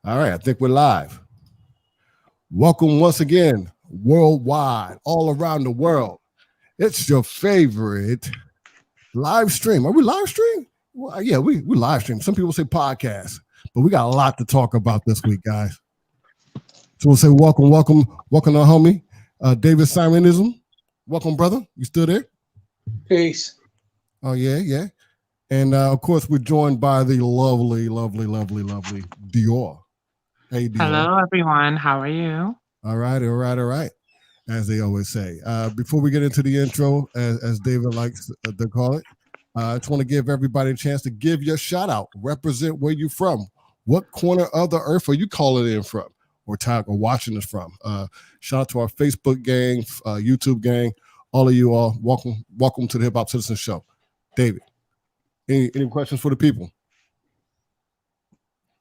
All right, I think we're live. Welcome once again, worldwide, all around the world. It's your favorite live stream. Are we live stream? Well, yeah, we live stream. Some people say podcast, but we got a lot to talk about this week, guys. So we'll say welcome to our homie, David Simonism. Welcome, brother. You still there? Peace. Oh, yeah. And, of course, we're joined by the lovely Dior. Hey, Dior. Hello, everyone. How are you? All right. As they always say. Before we get into the intro, as David likes to call it, I just want to give everybody a chance to give your shout out. Represent where you're from. What corner of the earth are you calling in from or watching us from? Shout out to our Facebook gang, YouTube gang, all of you all. Welcome to the Hip Hop Citizen Show. David, any questions for the people?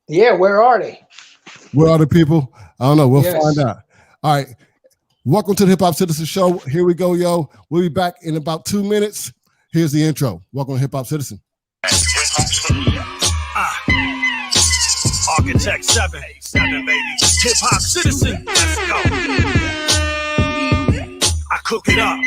Yeah, where are they? Where are the people? I don't know. We'll find out. All right. Welcome to the Hip Hop Citizen Show. Here we go, yo. We'll be back in about 2 minutes. Here's the intro. Welcome to Hip Hop Citizen. Architect 7, baby. Hip Hop Citizen. Let's go. I cook it up.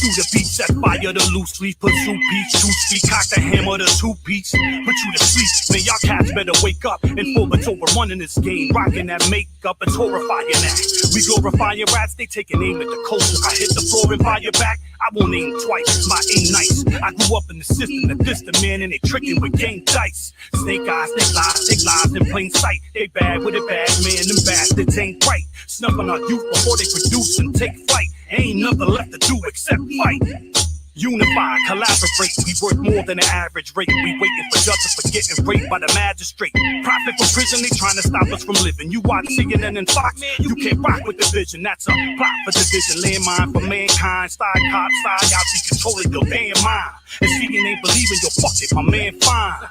Through the beat, set fire to loose leaf, pursue peach, two speed, cock the hammer to two piece, put you to sleep. Man, y'all cats better wake up and fall it's over running this game, rocking that makeup, it's horrifying that. We glorifying rats, they taking aim at the culture. I hit the floor and fire back, I won't aim twice, my aim nice. I grew up in the system that this the man and they tricking with game dice. Snake eyes, they lies in plain sight. They bad with a bad man, them bastards ain't right. Snuff on our youth before they produce and take flight. Ain't nothing left to do except fight. Unify, collaborate. We worth more than the average rate. We waiting for justice for getting raped by the magistrate. Profit from prison, they trying to stop us from living. You watch CNN and Fox, you can't rock with the vision. That's a plot for division. Landmine for mankind. Style cops, style y'all be controlling your damn mind. And CNN ain't believing your fuck it, my man fine.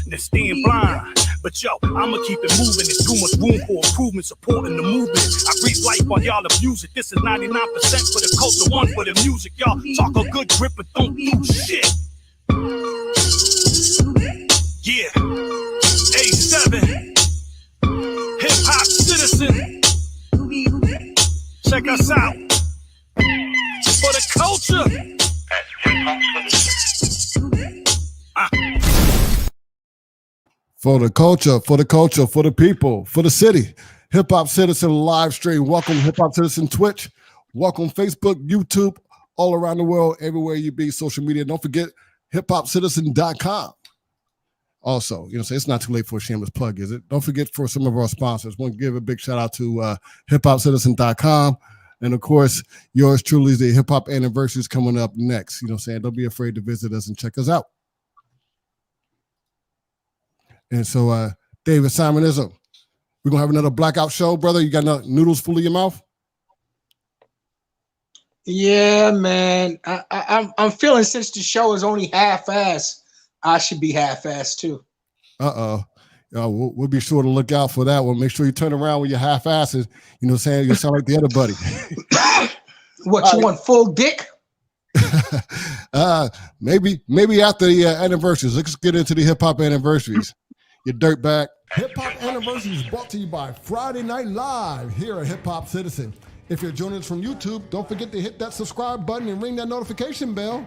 Then stand blind. But yo, I'ma keep it moving. There's too much room for improvement, supporting the movement. I breathe life while y'all abuse it. This is 99% for the culture, 1 for the music. Y'all talk a good grip, but don't do shit. Yeah, A7, Hip Hop Citizen. Check us out. For the culture. For the culture, for the people, for the city. Hip Hop Citizen live stream. Welcome Hip Hop Citizen Twitch. Welcome Facebook, YouTube, all around the world, everywhere you be, social media. Don't forget hiphopcitizen.com. Also, so it's not too late for a shameless plug, is it? Don't forget for some of our sponsors. Want to give a big shout out to hiphopcitizen.com. And of course, yours truly is the Hip Hop Anniversaries coming up next. Don't be afraid to visit us and check us out. And so, David Simonism, we're going to have another blackout show, brother. You got noodles full of your mouth? Yeah, man. I'm feeling since the show is only half-assed, I should be half-assed too. We'll be sure to look out for that one. Make sure you turn around with your half-asses. You sound like the other buddy. What, you want full dick? Maybe after the anniversaries. Let's get into the hip-hop anniversaries. You dirtbag. Hip Hop Anniversaries brought to you by Friday Night Live here at Hip Hop Citizen. If you're joining us from YouTube, don't forget to hit that subscribe button and ring that notification bell.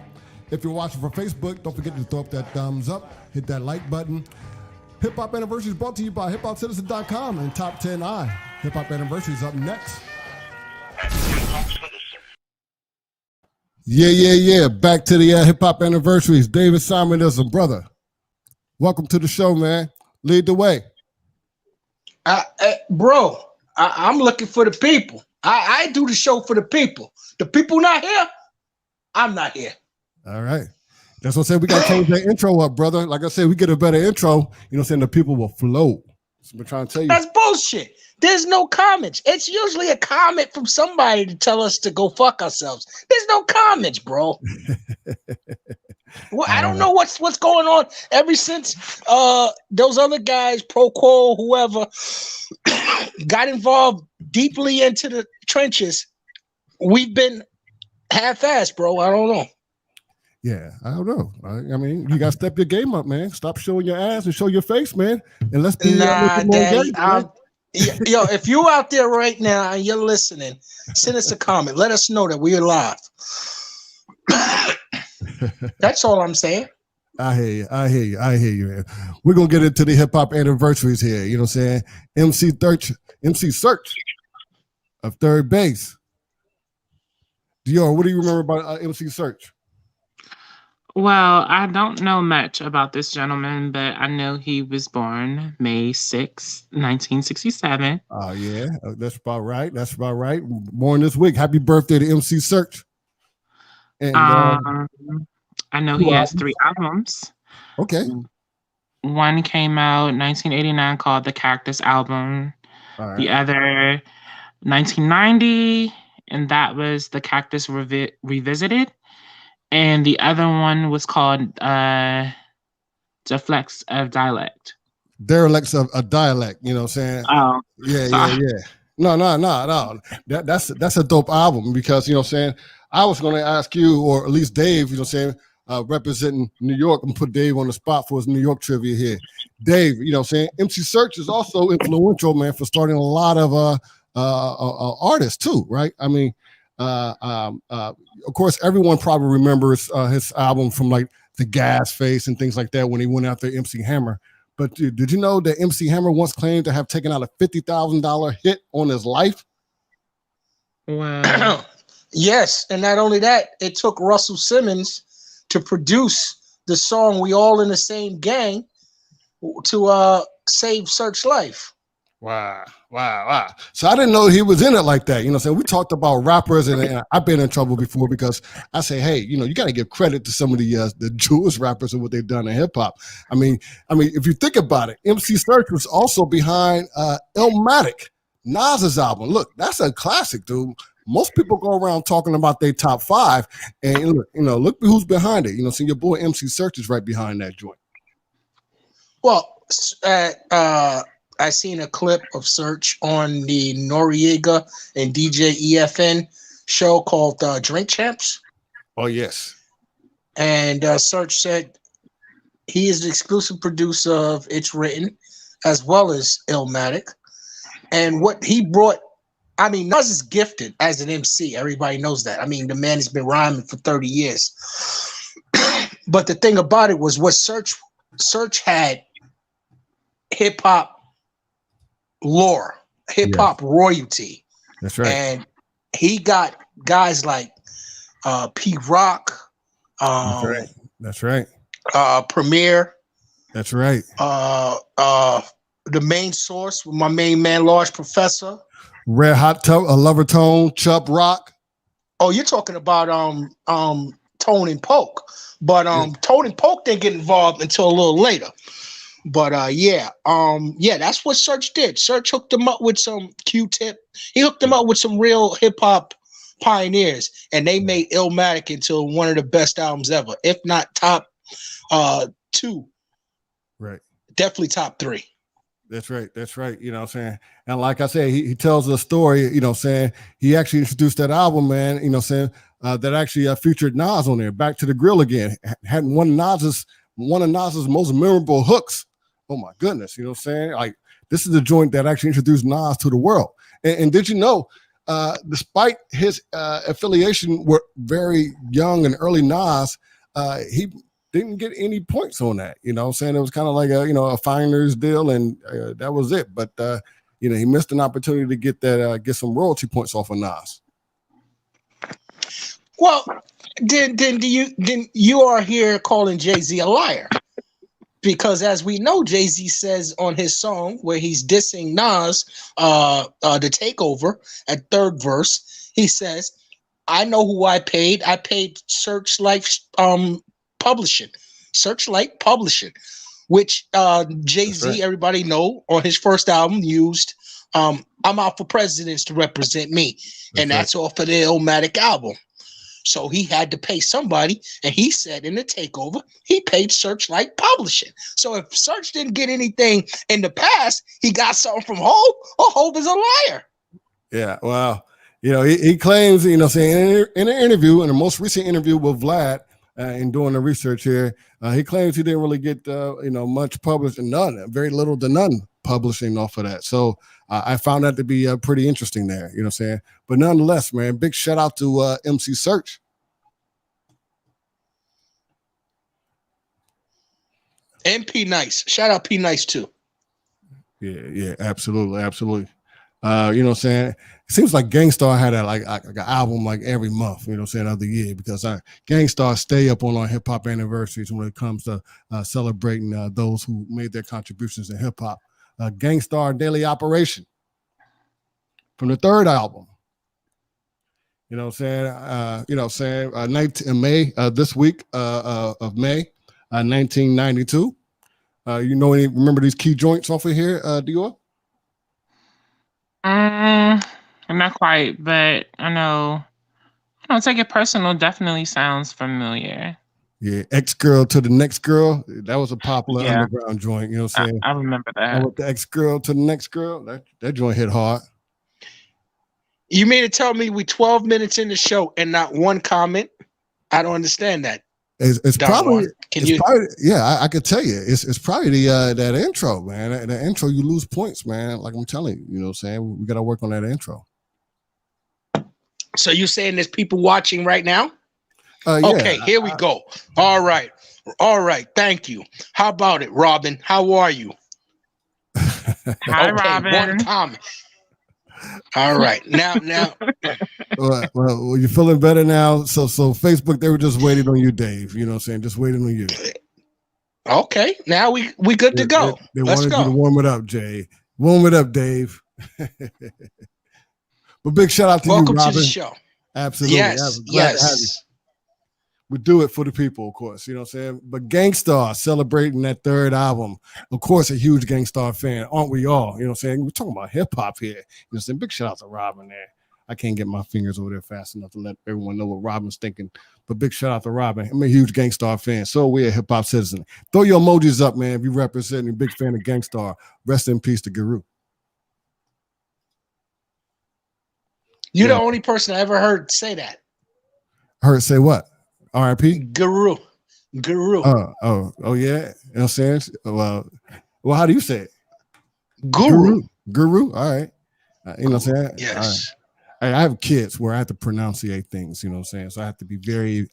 If you're watching from Facebook, don't forget to throw up that thumbs up, hit that like button. Hip Hop Anniversaries brought to you by hiphopcitizen.com and Top 10 I. Hip Hop Anniversaries up next. Yeah. Back to the Hip Hop Anniversaries. David Simonism, brother. Welcome to the show, man. Lead the way. Bro, I'm looking for the people. I do the show for the people. The people not here, I'm not here. All right. That's what I said. We got to change that intro up, brother. Like I said, we get a better intro, the people will flow. So we're trying to tell you. That's bullshit. There's no comments. It's usually a comment from somebody to tell us to go fuck ourselves. There's no comments, bro. Well, I don't know what's going on ever since those other guys, Pro Quo, whoever, got involved deeply into the trenches. We've been half-assed, bro. I don't know. Yeah, I don't know. I mean, you got to step your game up, man. Stop showing your ass and show your face, man. And let's be Nah, more Daddy. engaged, man. Yo, if you out there right now and you're listening, send us a comment. Let us know that we're live. That's all I'm saying. I hear you, man. We're gonna get into the hip hop anniversaries here. You know what I'm saying? MC Search of Third Base. Dior, what do you remember about MC Search? Well, I don't know much about this gentleman, but I know he was born May 6, 1967. Oh, yeah. That's about right. Born this week. Happy birthday to MC Search. And I know he has 3 albums. Okay. One came out 1989 called The Cactus Album. All right. The other 1990, and that was The Cactus Revisited. And the other one was called Deflects of Dialect. Derelicts of a Dialect, you know what I'm saying? Oh. Yeah. No. That's a dope album because, you know what I'm saying? I was going to ask you, or at least Dave, you know what I'm saying, representing New York, and put Dave on the spot for his New York trivia here. Dave, you know what I'm saying? MC Search is also influential, man, for starting a lot of artists too, right? I mean, of course, everyone probably remembers his album from like the Gas Face and things like that when he went after MC Hammer. But did you know that MC Hammer once claimed to have taken out a $50,000 hit on his life? Wow. Yes, and not only that, it took Russell Simmons to produce the song "We All in the Same Gang" to save Search's life. Wow. So I didn't know he was in it like that. You know what I'm saying? We talked about rappers, and I've been in trouble before because I say, hey, you know, you got to give credit to some of the Jewish rappers and what they've done in hip hop. I mean, if you think about it, MC Search was also behind Illmatic, Nas's album. Look, that's a classic, dude. Most people go around talking about their top 5, and look who's behind it. You know, so your boy MC Search is right behind that joint. Well, I seen a clip of Search on the Noriega and DJ EFN show called Drink Champs. Oh, yes. And Search said he is the exclusive producer of It's Written as well as Illmatic. And what he brought, I mean, Nas is gifted as an MC. Everybody knows that. I mean, the man has been rhyming for 30 years. But the thing about it was what Search had hip hop lore, hip hop royalty. That's right. And he got guys like P Rock. That's right. Premier. That's right. The Main Source with my main man, Large Professor. Red Hot Lover Tone, Chubb Rock. Oh, you're talking about Tone and Poke. But Tone and Poke didn't get involved until a little later. But that's what Search did. Search hooked him up with some Q-Tip. He hooked him up with some real hip hop pioneers, and they made Illmatic into one of the best albums ever, if not top 2. Right. Definitely top 3. That's right. You know what I'm saying? And like I said, he tells a story, you know what I'm saying? He actually introduced that album, man, you know what I'm saying? That actually featured Nas on there, Back to the Grill Again. Had one of Nas's most memorable hooks. Oh my goodness, you know what I'm saying? Like, this is the joint that actually introduced Nas to the world. And did you know, despite his affiliation with very young and early Nas, he didn't get any points on that. You know what I'm saying? It was kind of like a finder's deal, and that was it. But he missed an opportunity to get some royalty points off of Nas. Well, then you are here calling Jay-Z a liar. Because as we know, Jay-Z says on his song where he's dissing Nas, the Takeover at 3rd verse, he says, I know who I paid. I paid Searchlight Publishing. Searchlight Publishing, which Jay-Z, right, everybody know, on his first album used I'm Out for Presidents to Represent Me. That's off of the Illmatic album. So he had to pay somebody, and he said in the Takeover, he paid Searchlight Publishing. So if Search didn't get anything in the past, he got something from Hope, or Hope is a liar. Yeah, well, he claims, saying in an interview, in the most recent interview with Vlad, in doing the research here. He claims he didn't really get much published, and very little to none publishing off of that. So I found that to be pretty interesting there. You know what I'm saying? But nonetheless, man, big shout out to MC Search. And P Nice. Shout out P Nice too. Yeah, absolutely. You know what I'm saying? It seems like Gangstar had like an album like every month, you know what I'm saying, of the year, because Gangstar stay up on our hip hop anniversaries when it comes to celebrating those who made their contributions in hip hop. Gangstar Daily Operation from the third album. You know what I'm saying? 19 May, this week of May, 1992. Remember these key joints off of here, Dior? Not quite, but I know Take It Personal definitely sounds familiar. Yeah, Ex-Girl to the Next Girl. That was a popular underground joint, you know what I'm saying? I remember that. And with the Ex-Girl to the Next Girl, that joint hit hard. You mean to tell me we 12 minutes in the show and not one comment? I don't understand that. It's probably, I could tell you, it's probably the that intro, man. That intro, you lose points, man. Like I'm telling you, you know what I'm saying? We got to work on that intro. So you saying there's people watching right now? Yeah. Okay, here we go. All right. Thank you. How about it, Robin? How are you? Hi, Robin. One comment. All right. Now. Well, you're feeling better now. So Facebook, they were just waiting on you, Dave. You know what I'm saying? Just waiting on you. Okay. Now we good to go. They Let's wanted go. you to warm it up, Jay. Warm it up, Dave. But big shout out to Welcome you, Robin. to the show. Absolutely. Yes. Glad to have you. We do it for the people, of course. You know what I'm saying? But Gangstar celebrating that third album. Of course, a huge Gangstar fan. Aren't we all? You know what I'm saying? We're talking about hip-hop here. You know what I'm saying? Big shout out to Robin there. I can't get my fingers over there fast enough to let everyone know what Robin's thinking. But big shout out to Robin. I'm a huge Gangstar fan. So we're a hip-hop-citizen. Throw your emojis up, man, if you represent a big fan of Gangstar. Rest in peace to Guru. You're the only person I ever heard say that. Heard say what? R.I.P. Guru. Oh, yeah. You know what I'm saying? Well, how do you say it? Guru. All right. You know what I'm saying? Yes. All right. I have kids where I have to pronunciate things, you know what I'm saying? So I have to be very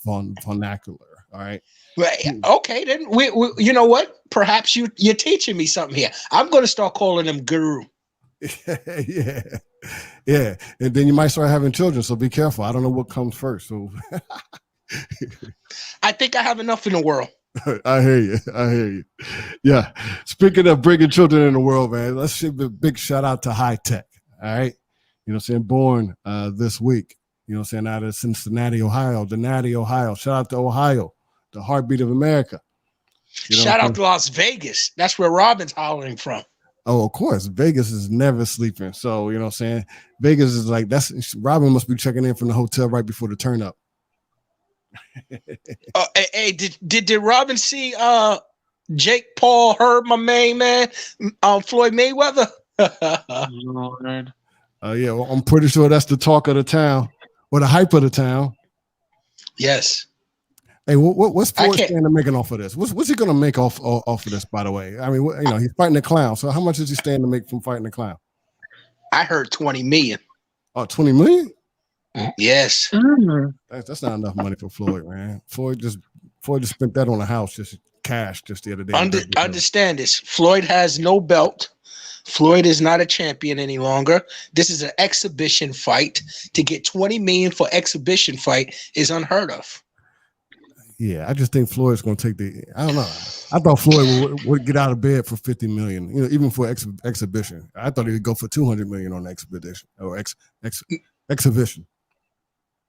vernacular. All right. Right. Okay, then we you know what? Perhaps you're teaching me something here. I'm going to start calling him Guru. Yeah. And then you might start having children, so be careful. I don't know what comes first. So I think I have enough in the world. I hear you. Yeah. Speaking of bringing children in the world, man, let's give a big shout out to hi-tek. All right. You know what I'm saying? Born this week, you know what I'm saying, out of Cincinnati, Ohio, Denati, Ohio. Shout out to Ohio, the heartbeat of America. Shout out to Las Vegas. That's where Robin's hollering from. Oh, of course. Vegas is never sleeping. So, you know what I'm saying? Vegas is like, Robin must be checking in from the hotel right before the turn up. Hey, did Robin see Jake Paul hurt my main man, Floyd Mayweather? Lord. Yeah, well, I'm pretty sure that's the talk of the town or the hype of the town. Yes. Hey, what's Floyd standing making off of this? What's he gonna make off of this? By the way, I mean, he's fighting the clown. So how much is he standing to make from fighting the clown? I heard 20 million. Oh, 20 million? Yes. That's not enough money for Floyd, man. Floyd just spent that on a house, just cash, just the other day. Understand this. Floyd has no belt. Floyd is not a champion any longer. This is an exhibition fight. To get 20 million for exhibition fight is unheard of. Yeah, I just think Floyd's going to take I don't know. I thought Floyd would get out of bed for 50 million, even for exhibition. I thought he would go for 200 million on expedition or exhibition.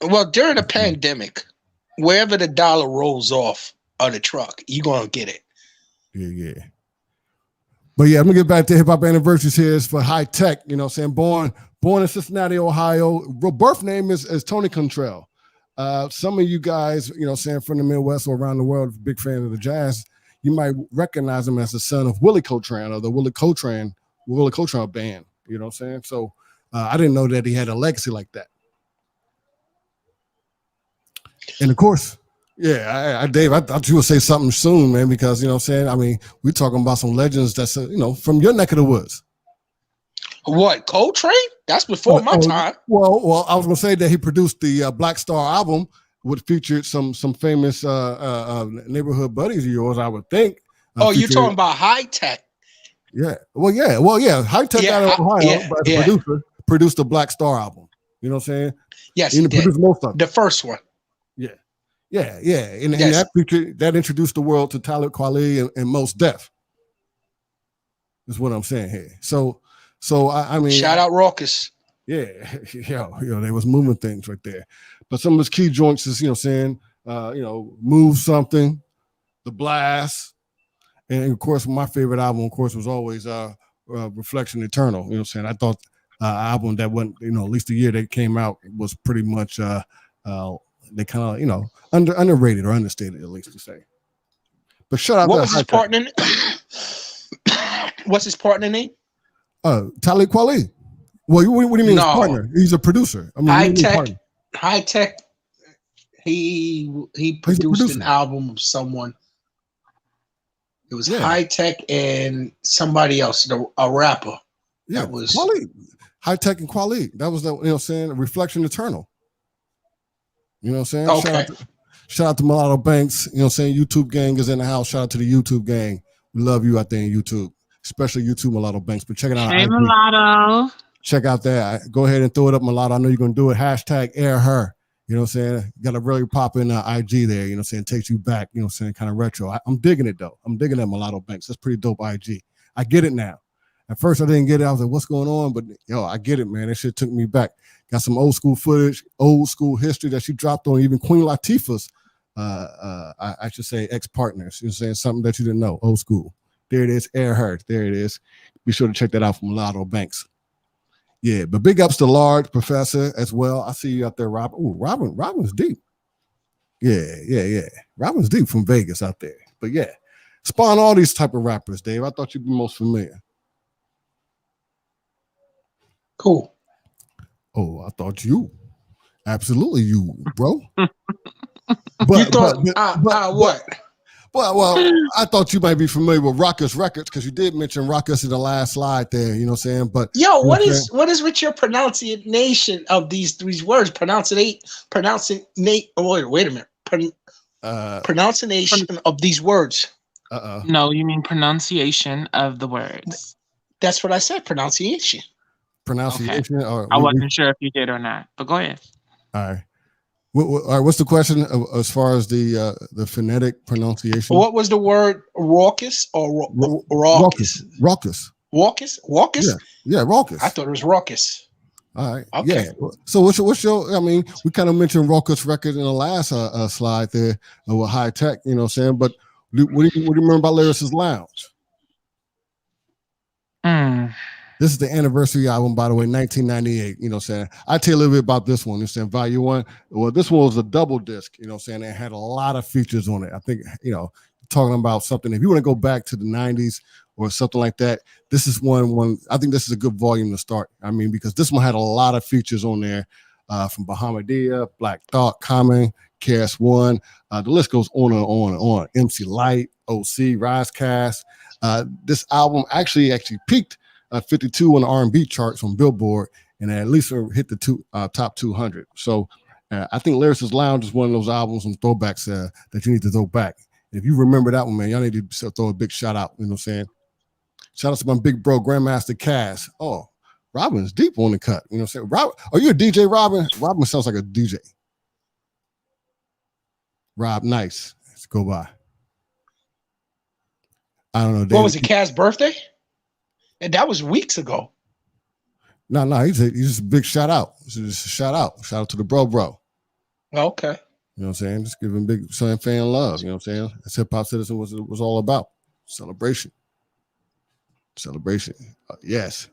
Well, during the pandemic, wherever the dollar rolls off of the truck, you're going to get it. Yeah. But yeah, I'm going to get back to hip-hop anniversaries here. It's for hi-tek, you know what I'm saying? Born in Cincinnati, Ohio. Birth name is Tony Contrell. Some of you guys, you know, saying from the Midwest or around the world, big fan of the jazz, you might recognize him as the son of Willie Coltrane or the Willie Coltrane band. You know what I'm saying? So I didn't know that he had a legacy like that. And of course, Yeah, Dave, I thought you would say something soon, man, because, you know what I'm saying? I mean, we're talking about some legends that's, from your neck of the woods. What, Coltrane? That's before my time. Well, I was going to say that he produced the Black Star album, which featured some famous neighborhood buddies of yours, I would think. You're talking about hi-tek. Yeah. Well, yeah. hi-tek out of Ohio, but the producer produced the Black Star album. You know what I'm saying? Yes, he did. Produced most of it. The first one. Yeah. And that introduced the world to Talib Kweli and Mos Def. Is what I'm saying here. So I mean, shout out Raucous. Yeah, they was moving things right there. But some of his key joints is, you know what I'm saying, Move Something, The Blast, and of course my favorite album, of course, was always Reflection Eternal. You know what I'm saying? I thought album that went, at least the year they came out was pretty much they kind of, underrated or understated, at least to say. But shout out what to was his partner? What's his partner name? Talib Kweli. Well, what do you mean his partner? He's a producer. I mean, hi-tek. He produced an album of someone. It was hi-tek and somebody else, a rapper. Yeah, that was Kweli. Hi-tek and Kweli. That was the Reflection Eternal. You know what I'm saying? Okay. Shout out to Mulatto Banks. You know what I'm saying? YouTube gang is in the house. Shout out to the YouTube gang. We love you out there in YouTube, especially YouTube Mulatto Banks. But check it out. Hey, Mulatto. Check out that. Go ahead and throw it up, Mulatto. I know you're going to do it. #AirHer. You know what I'm saying? Got a really popping IG there. You know what I'm saying? Takes you back. You know what I'm saying? Kind of retro. I'm digging it, though. I'm digging that Mulatto Banks. That's pretty dope IG. I get it now. At first, I didn't get it. I was like, what's going on? But, I get it, man. That shit took me back. Got some old school footage, old school history that she dropped on even Queen Latifah's, I should say, ex-partners. You know what I'm saying? Something that you didn't know. Old school. There it is. AirHer. There it is. Be sure to check that out from Mulatto Banks. Yeah, but big ups to Large Professor as well. I see you out there, Robin. Ooh, Robin's deep. Yeah. Robin's deep from Vegas out there. But yeah, spawn all these type of rappers, Dave. I thought you'd be most familiar. Cool. Oh, I thought you. Absolutely you, bro. You thought what? Well, I thought you might be familiar with Raucous Records because you did mention Raucous in the last slide there. You know what I'm saying? But what is with your pronunciation of these words? Wait a minute. Pronunciation of these words. No, you mean pronunciation of the words. That's what I said. Pronunciation. Okay. I wasn't sure if you did or not, but go ahead. All right. All right, what's the question as far as the phonetic pronunciation? What was the word? Raucous or raucous? Raucous. Raucous? Yeah, raucous. I thought it was raucous. All right. Okay. Yeah. So what's your? I mean, we kind of mentioned Raucous Record in the last slide there with hi-tek. You know what I'm saying? But what do you remember about Lyricist Lounge? This is the anniversary album, by the way, 1998. You know what I'm saying? I tell you a little bit about this one. You know what I'm saying? Volume 1. Well, this one was a double disc. You know what I'm saying? It had a lot of features on it. I think, talking about something. If you want to go back to the 90s or something like that, this is one. I think this is a good volume to start. I mean, because this one had a lot of features on there from Bahamadia, Black Thought, Common, KS1. The list goes on and on and on. MC Light, OC, Rizecast. This album actually peaked 52 on the R&B charts on Billboard, and at least hit the top 200. So I think Lyricist Lounge is one of those albums and throwbacks that you need to throw back. If you remember that one, man, y'all need to throw a big shout out. You know what I'm saying? Shout out to my big bro, Grandmaster Cass. Oh, Robin's deep on the cut. You know what I'm saying? Are you a DJ, Robin? Robin sounds like a DJ. Rob Nice. Let's go by. I don't know. David. What was it, Cass' birthday? And that was weeks ago. No, he's just a big shout out. Just a shout out. Shout out to the bro. Okay. You know what I'm saying? Just giving big fan love. You know what I'm saying? That's HipHopCitizen was all about. Celebration. Yes.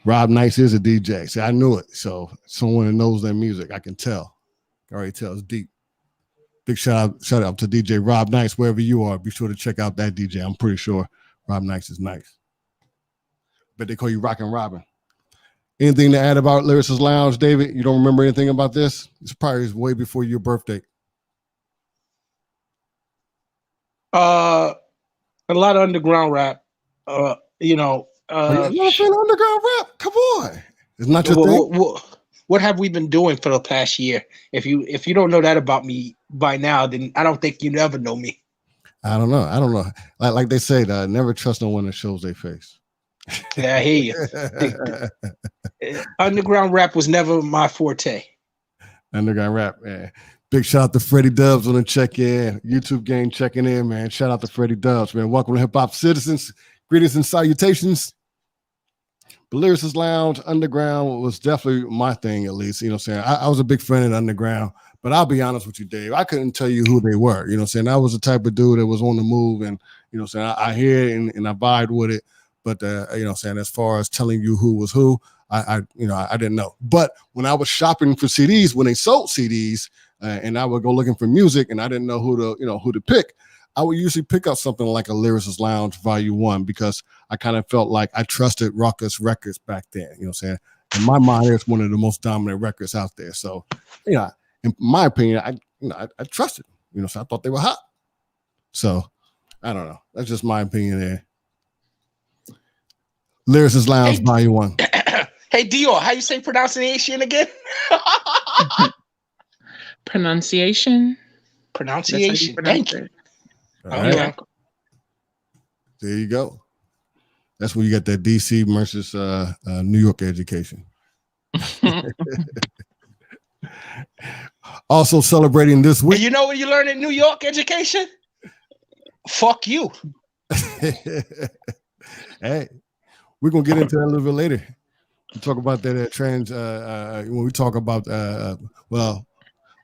Rob Nice is a DJ. See, I knew it. So someone that knows their music, I can tell. I already tell it's deep. Big shout out to DJ Rob Nice, wherever you are. Be sure to check out that DJ. I'm pretty sure Rob Nice is nice. But they call you Rockin' Robin. Anything to add about Lyricist Lounge, David? You don't remember anything about this? It's probably way before your birthday. A lot of underground rap. You know. You're not a fan of underground rap? Come on, it's not your thing. What have we been doing for the past year? If you don't know that about me by now, then I don't think you ever know me. I don't know. Like they say, never trust no one that shows their face. Yeah, I hear you. Underground rap was never my forte. Underground rap, man. Big shout out to Freddie Dubs on the check-in. YouTube gang checking in, man. Shout out to Freddie Dubs, man. Welcome to Hip Hop Citizens. Greetings and salutations. The Lyricist Lounge, Underground was definitely my thing, at least. You know what I'm saying? I was a big fan of the Underground, but I'll be honest with you, Dave. I couldn't tell you who they were. You know what I'm saying? I was the type of dude that was on the move, and, you know what I'm saying? I hear it and I vibe with it. But, you know what I'm saying? As far as telling you who was who, I didn't know. But when I was shopping for CDs, when they sold CDs, and I would go looking for music and I didn't know who to pick, I would usually pick up something like a Lyricist Lounge Volume 1 because I kind of felt like I trusted Ruckus Records back then. You know what I'm saying? In my mind, it's one of the most dominant records out there. So, you know, in my opinion, I trusted them. You know, so I thought they were hot. So, I don't know. That's just my opinion there. Lyricist Lounge Volume 1. Hey, Dior, how you say pronunciation again? Pronunciation. Thank you. All right. There you go. That's where you got that DC versus New York education. Also celebrating this week. You know what you learn in New York education? Fuck you. Hey, we're gonna get into that a little bit later. We'll talk about that trans when we talk about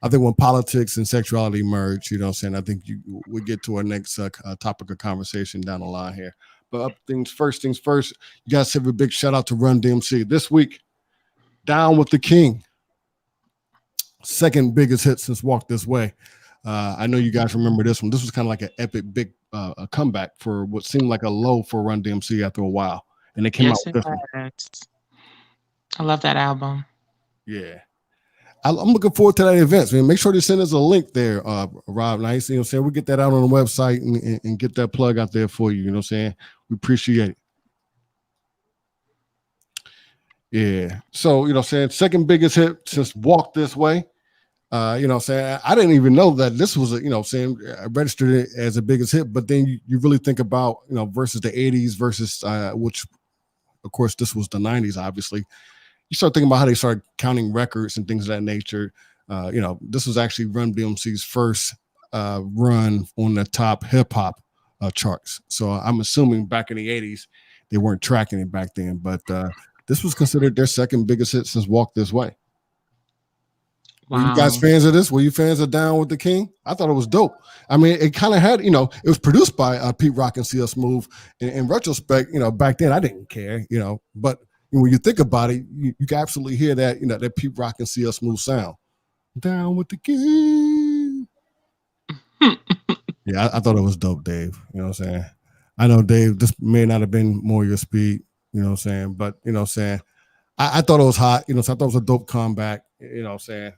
I think when politics and sexuality merge, you know what I'm saying? I think we get to our next topic of conversation down the line here. But things first, you guys have a big shout out to RUN-DMC. This week, Down with the King. Second biggest hit since Walk This Way. I know you guys remember this one. This was kind of like an epic big comeback for what seemed like a low for RUN-DMC after a while. And they came out with this one. I love that album. Yeah. I'm looking forward to that event. Man, make sure to send us a link there, Rob. Nice. You know what I'm saying? We'll get that out on the website and get that plug out there for you. You know what I'm saying? We appreciate it. Yeah. So, you know what I'm saying? Second biggest hit since Walk This Way. You know what I'm saying? I didn't even know that this was you know what I'm saying? I registered it as a biggest hit, but then you really think about, you know, versus the 80s versus which, of course, this was the 90s, obviously. You start thinking about how they started counting records and things of that nature. You know, this was actually RUN-DMC's first run on the top hip hop charts. So I'm assuming back in the 80s, they weren't tracking it back then, but this was considered their second biggest hit since Walk This Way. Wow. Were you guys fans of this? Were you fans of Down with the King? I thought it was dope. I mean, it kind of had, you know, it was produced by Pete Rock and CL Smooth. In retrospect, you know, back then I didn't care, you know, but when you think about it, you can absolutely hear that, you know, that Pete Rock and CL Smooth sound. Down with the King. Yeah, I thought it was dope, Dave. You know what I'm saying? I know, Dave, this may not have been more your speed, you know what I'm saying? But, you know what I'm saying? I thought it was hot. You know, so I thought it was a dope comeback, you know what I'm saying?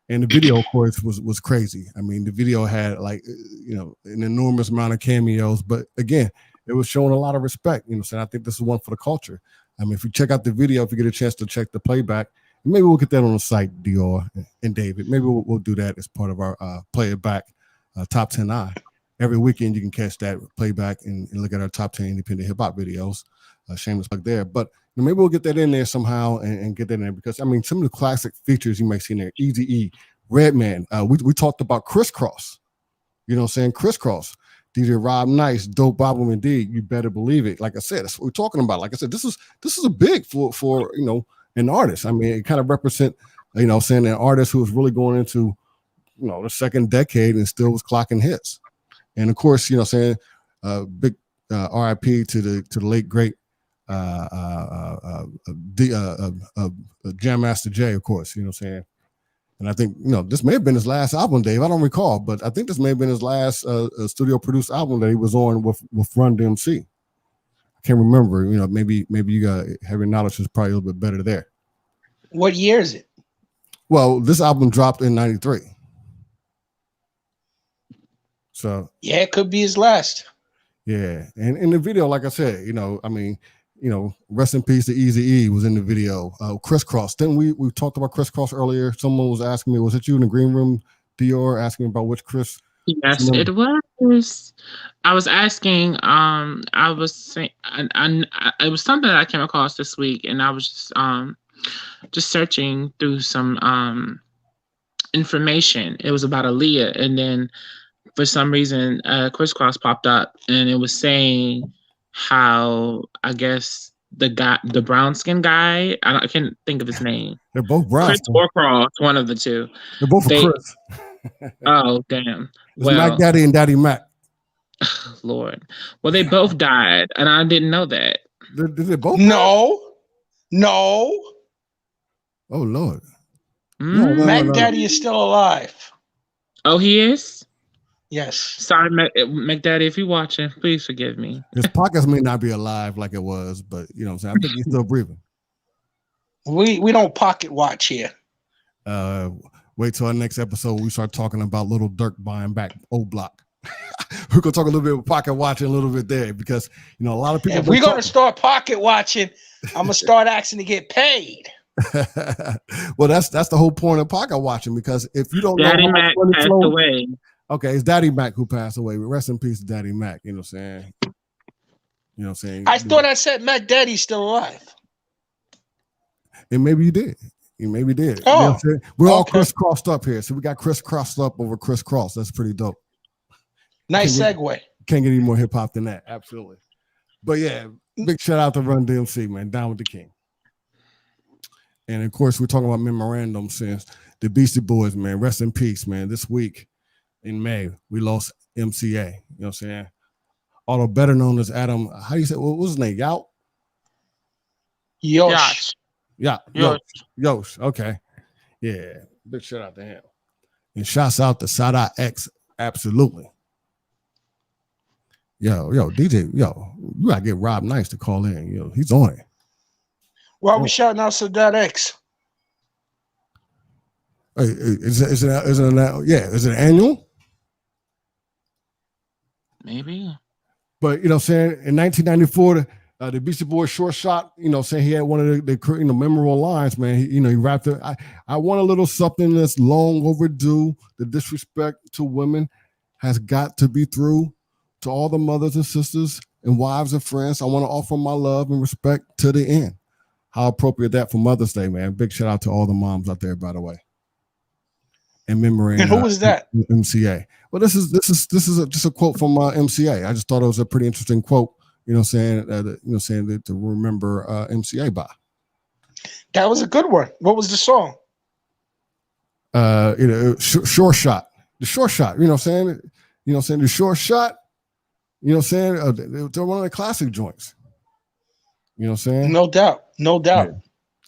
And the video, of course, was crazy. I mean, the video had, like, you know, an enormous amount of cameos. But, again, it was showing a lot of respect. You know what I'm saying? I think this is one for the culture. I mean, if you check out the video, if you get a chance to check the playback, maybe we'll get that on the site, Dior and David. Maybe we'll do that as part of our Play It Back Top 10 Eye. Every weekend you can catch that playback and look at our top 10 independent hip hop videos. Shameless plug there. But maybe we'll get that in there somehow and get that in there because, I mean, some of the classic features you might see in there, Eazy-E, Redman. We talked about Crisscross. You know what I'm saying? Crisscross. DJ Rob Nice, dope album indeed. You better believe it. Like I said, that's what we're talking about. Like I said, this is a big for you know, an artist. I mean, it kind of represent, you know, saying an artist who was really going into, you know, the second decade and still was clocking hits. And of course, you know, saying big RIP to the late great Jam Master Jay, of course, you know what I'm saying. And I think, you know, this may have been his last album, Dave. I don't recall, but I think this may have been his last studio produced album that he was on with RUN-DMC. I can't remember. You know, maybe you got having knowledge is probably a little bit better there. What year is it? Well, this album dropped in '93. So yeah, it could be his last. Yeah, and in the video, like I said, rest in peace to Eazy-E was in the video. Crisscross. Then we talked about Crisscross earlier. Someone was asking me, was it you in the green room, Dior, asking me about which Chris? Yes, it was. I was asking. I was saying, it was something that I came across this week, and I was just searching through some information. It was about Aaliyah, and then for some reason, Crisscross popped up, and it was saying how, I guess, the brown skin guy, I can't think of his name. They're both brown. Chris or Cross, one of the two. They're both Chris. Oh, damn. It's Mac Daddy and Daddy Mac. Lord. Well, they both died, and I didn't know that. Did they both? No. Oh, Lord. Mac Daddy is still alive. Oh, he is? Yes. Sorry, Mac Daddy, if you're watching, please forgive me. His pockets may not be alive like it was, but you know what I'm saying? I think he's still breathing. We don't pocket watch here. Wait till our next episode. We start talking about little Durk buying back old block. We're gonna talk a little bit about pocket watching a little bit there because a lot of people. If we're gonna start pocket watching, I'm gonna start asking to get paid. Well, that's the whole point of pocket watching because if you don't Daddy know Mac passed away. Okay, it's Daddy Mac who passed away. Rest in peace, Daddy Mac. You know what I'm saying? I thought I said Mac Daddy's still alive. And maybe you did. You maybe did. Oh, you know what I'm saying? We're all crisscrossed up here. So we got crisscrossed up over crisscross. That's pretty dope. Nice segue. Can't get any more hip hop than that. Absolutely. But yeah, big shout out to Run-DMC, man. Down with the king. And of course, we're talking about memorandum since the Beastie Boys, man. Rest in peace, man. This week in May, we lost MCA. You know what I'm saying? Although better known as Adam, how do you say, what was his name? Yosh. Yosh. Okay. Yeah. Big shout out to him. And shouts out to Sada X. Absolutely. Yo, DJ, you gotta get Rob Nice to call in. He's on it. Why are we shouting out Sada X? Hey, is it an annual? Maybe. But you know what I'm saying, in 1994, the Beastie Boys short shot, saying he had one of the memorable lines, man. He rapped it. I want a little something that's long overdue. The disrespect to women has got to be through. To all the mothers and sisters and wives and friends, I want to offer my love and respect to the end. How appropriate that for Mother's Day, man. Big shout out to all the moms out there, by the way. And memory. And who was that? MCA. Well, this is just a quote from MCA. I just thought it was a pretty interesting quote. Saying that to remember MCA by. That was a good one. What was the song? Short shot. The short shot. You know what I'm saying? The short shot. You know what I'm saying? They're one of the classic joints. You know what I'm saying? No doubt. Yeah.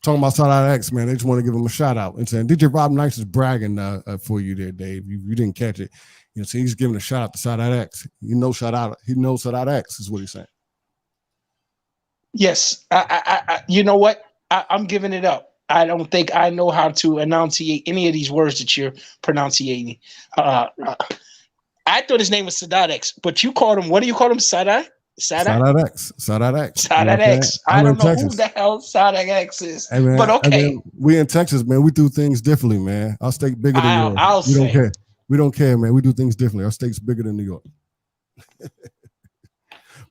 Talking about Sada X, man. They just want to give him a shout out and saying DJ Rob Nice is bragging for you there, Dave. You didn't catch it. So he's giving a shout out to Sada X. He knows Sada X is what he's saying. Yes. I you know what? I'm giving it up. I don't think I know how to enunciate any of these words that you're pronouncing. I thought his name was Sadat X, but you called him, what do you call him? Sadat X. I don't know who the hell Sadat X is, hey, man, but okay. We in Texas, man. We do things differently, man. Our state bigger than yours. Don't care. We don't care, man. We do things differently. Our state's bigger than New York.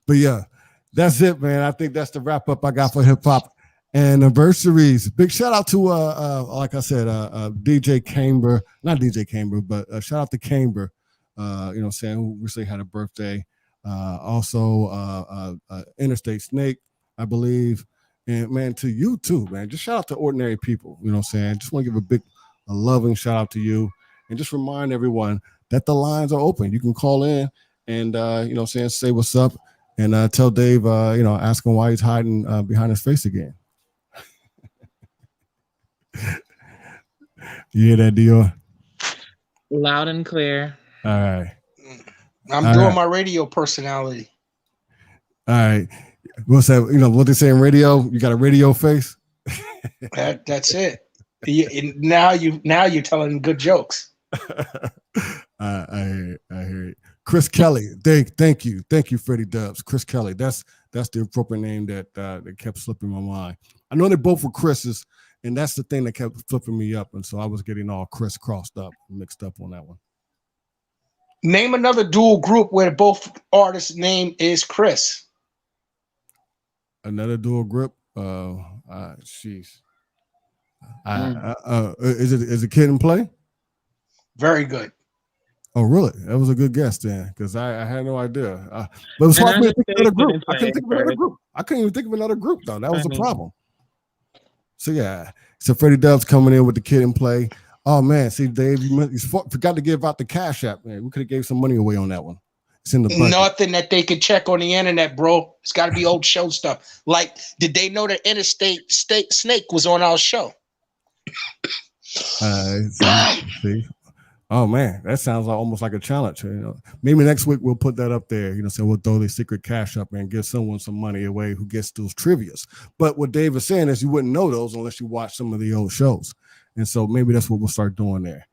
But yeah, that's it, man. I think that's the wrap up I got for hip hop anniversaries. Big shout out to like I said, DJ Camber, not DJ Camber, but shout out to Camber. Who recently had a birthday. Also, Interstate Snake, I believe. And man, to you too, man. Just shout out to ordinary people. You know what I'm saying? Just want to give a loving shout out to you. And just remind everyone that the lines are open. You can call in and say what's up and tell Dave, ask him why he's hiding behind his face again. You hear that, Dior? Loud and clear. All right. I'm doing my radio personality. All right. What's that? What they say in radio? You got a radio face? That's it. Now you're telling good jokes. I hear it. Chris Kelly. Thank you, Freddie Dubs. Chris Kelly. That's the appropriate name that kept slipping my mind. I know they both were Chris's, and that's the thing that kept flipping me up, and so I was getting all Chris crossed up, mixed up on that one. Name another dual group where both artists' name is Chris. Another dual group. Jeez. Is it Kid and Play? Very good. Oh, really? That was a good guess then, because I had no idea. But it was hard for me to think of another group. I couldn't think of another group. I couldn't even think of another group, though. That was the problem. So, yeah. So, Freddie Dubs coming in with the Kid and Play. Oh, man. See, Dave, you forgot to give out the Cash App, man. We could have gave some money away on that one. It's in the budget. Nothing that they could check on the internet, bro. It's got to be old show stuff. Like, did they know that Interstate Snake was on our show? See. Oh man, that sounds almost like a challenge. You know, maybe next week we'll put that up there. You know, so we'll throw the secret cash up and give someone some money away who gets those trivias. But what Dave is saying is you wouldn't know those unless you watch some of the old shows, and so maybe that's what we'll start doing there.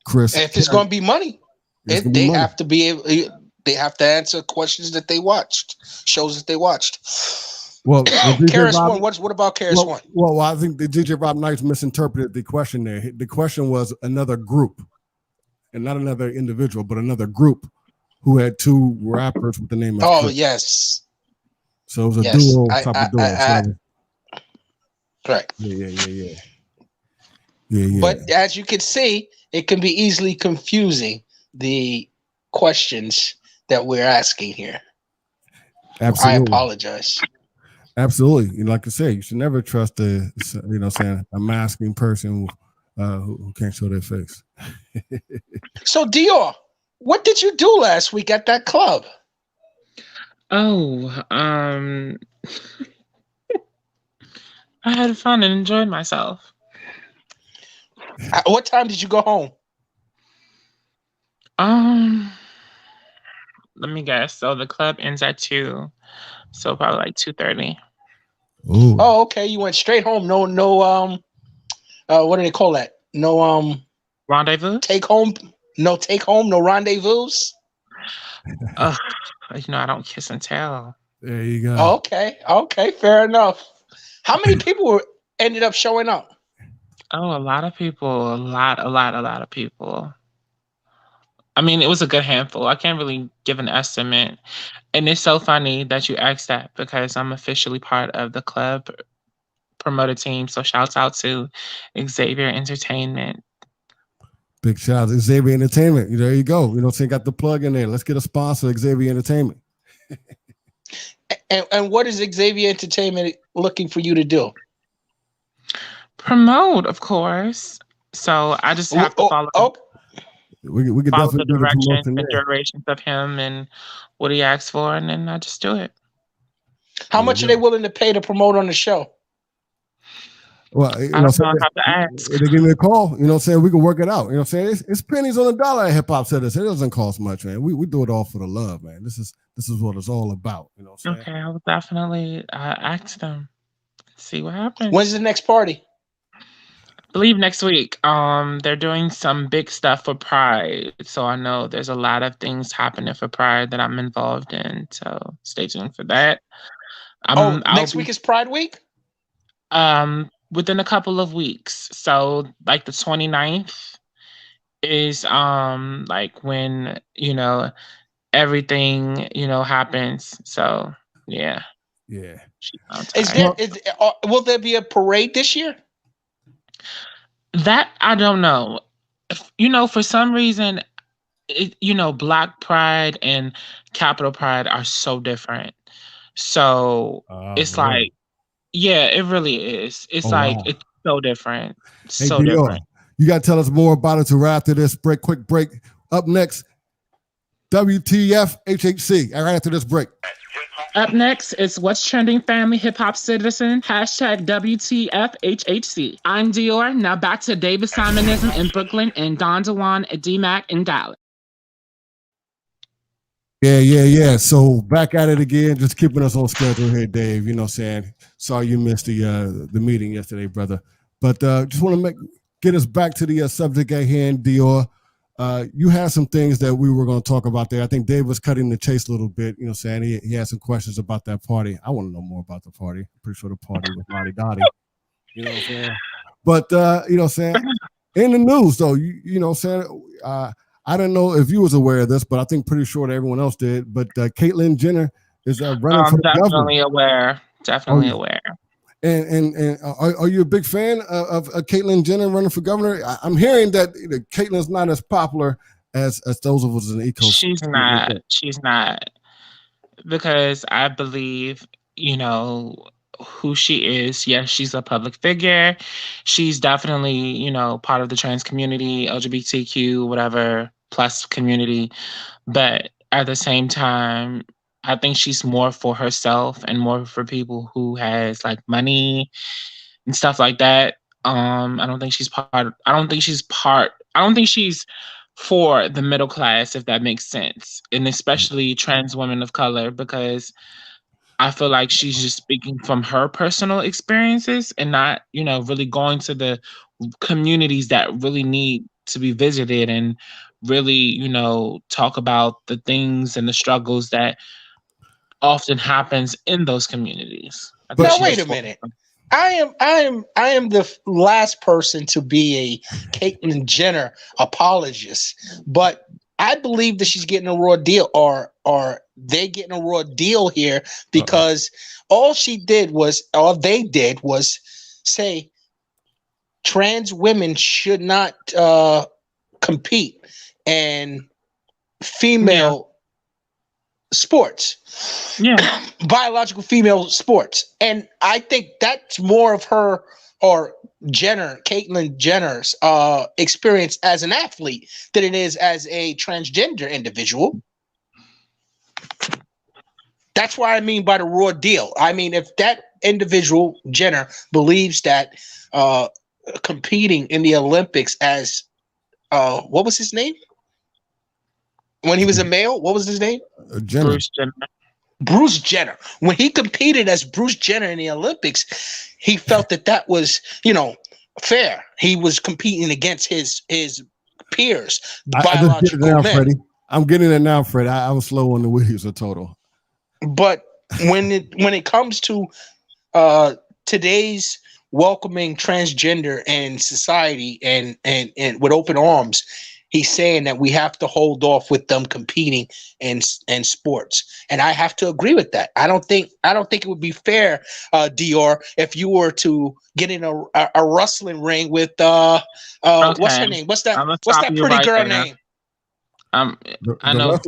Chris, if it's going to be money, they have to be able. They have to answer questions that they watched, shows that they watched. Well, KRS-One. What about KRS-One? Well, I think the DJ Rob Knights misinterpreted the question there. The question was another group, and not another individual, but another group who had two rappers with the name of. Oh, Chris. Yes. So it was a duo type of duo. Correct. Yeah. But as you can see, it can be easily confusing, the questions that we're asking here. Absolutely. I apologize. Absolutely. Like I say, you should never trust a masking person who can't show their face. So Dior, what did you do last week at that club? Oh, I had fun and enjoyed myself. What time did you go home? Let me guess. So the club ends at 2, so probably like 2:30. Ooh. Oh, okay. You went straight home. No, what do they call that? No, Rendezvous? take home. No rendezvous. I don't kiss and tell. There you go. Oh, okay, fair enough. How many people ended up showing up? Oh, a lot of people. A lot of people. I mean, it was a good handful. I can't really give an estimate. And it's so funny that you asked that because I'm officially part of the club promoter team. So shouts out to Xavier Entertainment. Big shout out to Xavier Entertainment. There you go. Got the plug in there. Let's get a sponsor, Xavier Entertainment. And what is Xavier Entertainment looking for you to do? Promote, of course. So I just have to follow. We can follow definitely the do the directions promotion and there. durations of him and what he asks for, and then I just do it. How much are they willing to pay to promote on the show? Well, I don't know. I have to ask. They give me a call. We can work it out. It's pennies on the dollar at HipHopCitizen. It doesn't cost much, man. We do it all for the love, man. This is what it's all about. Okay, I will definitely ask them. See what happens. When's the next party? I believe next week. They're doing some big stuff for Pride, so I know there's a lot of things happening for Pride that I'm involved in. So stay tuned for that. Next week is Pride Week? Within a couple of weeks. So like the 29th is like when everything happens. So yeah. Will there be a parade this year? That I don't know. For some reason, Black Pride and Capital Pride are so different. So it's really? Like, yeah, it really is. It's it's so different. So different. You got to tell us more about it right after this break. Quick break. Up next, WTF HHC. Right after this break. Up next is What's Trending Family HipHopCitizen, #WTFHHC. I'm Dior. Now back to David Simonism in Brooklyn and Don DeJuan at D-Mac in Dallas. Yeah. So back at it again, just keeping us on schedule here, Dave. Sorry you missed the meeting yesterday, brother. But just want to get us back to the subject at hand, Dior. you had some things that we were going to talk about there. I think Dave was cutting the chase a little bit. You know, saying he had some questions about that party. I want to know more about the party. I'm pretty sure the party was Lottie Dottie. You know what I'm saying? But you know what I'm saying? In the news, though, you know what I'm saying? I don't know if you was aware of this, but I think pretty sure that everyone else did. But Caitlyn Jenner is running for the definitely governor. aware. Definitely aware. And are you a big fan of Caitlyn Jenner running for governor? I'm hearing that Caitlyn's not as popular as those of us in the East Coast. She's not. She's not. Because I believe, you know, who she is. Yes, she's a public figure. She's definitely, you know, part of the trans community, LGBTQ, whatever, plus community. But at the same time, I think she's more for herself and more for people who has like money and stuff like that. I don't think she's for the middle class, if that makes sense. And especially trans women of color, because I feel like she's just speaking from her personal experiences and not, you know, really going to the communities that really need to be visited and really, you know, talk about the things and the struggles that often happens in those communities. Now wait a minute. I am the last person to be a Caitlyn Jenner apologist, but I believe that she's getting a raw deal, or they getting a raw deal here, because all they did was say trans women should not compete in female sports, biological female sports, and I think that's more of her or Caitlyn Jenner's experience as an athlete than it is as a transgender individual. That's what I mean by the raw deal. I mean, if that individual Jenner believes that competing in the Olympics as what was his name when he was a male? What was his name? Bruce Jenner. Bruce Jenner. When he competed as Bruce Jenner in the Olympics, he felt that was, you know, fair. He was competing against his peers, biological men. I'm getting it now, Fred. I was slow on the wheels of total. But when it comes to today's welcoming transgender and society and with open arms, he's saying that we have to hold off with them competing in sports, and I have to agree with that. I don't think it would be fair, Dior, if you were to get in a wrestling ring with what's her name? What's that pretty girl name? I know.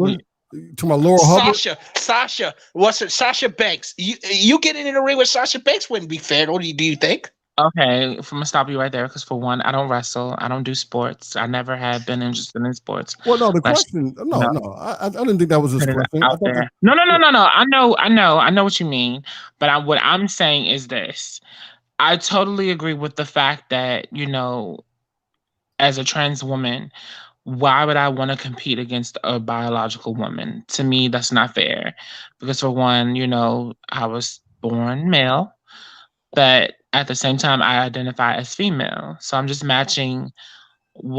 To my Laura Hubbard. Sasha. What's it? Sasha Banks. You getting in a ring with Sasha Banks wouldn't be fair. Do you think? Okay, I'm gonna stop you right there because for one, I don't wrestle. I don't do sports. I never have been interested in sports. Well, no, the question. No. I didn't think that was his question. Out there. No. I know what you mean. But what I'm saying is this: I totally agree with the fact that, you know, as a trans woman, why would I want to compete against a biological woman? To me, that's not fair. Because for one, you know, I was born male, but at the same time, I identify as female. So I'm just matching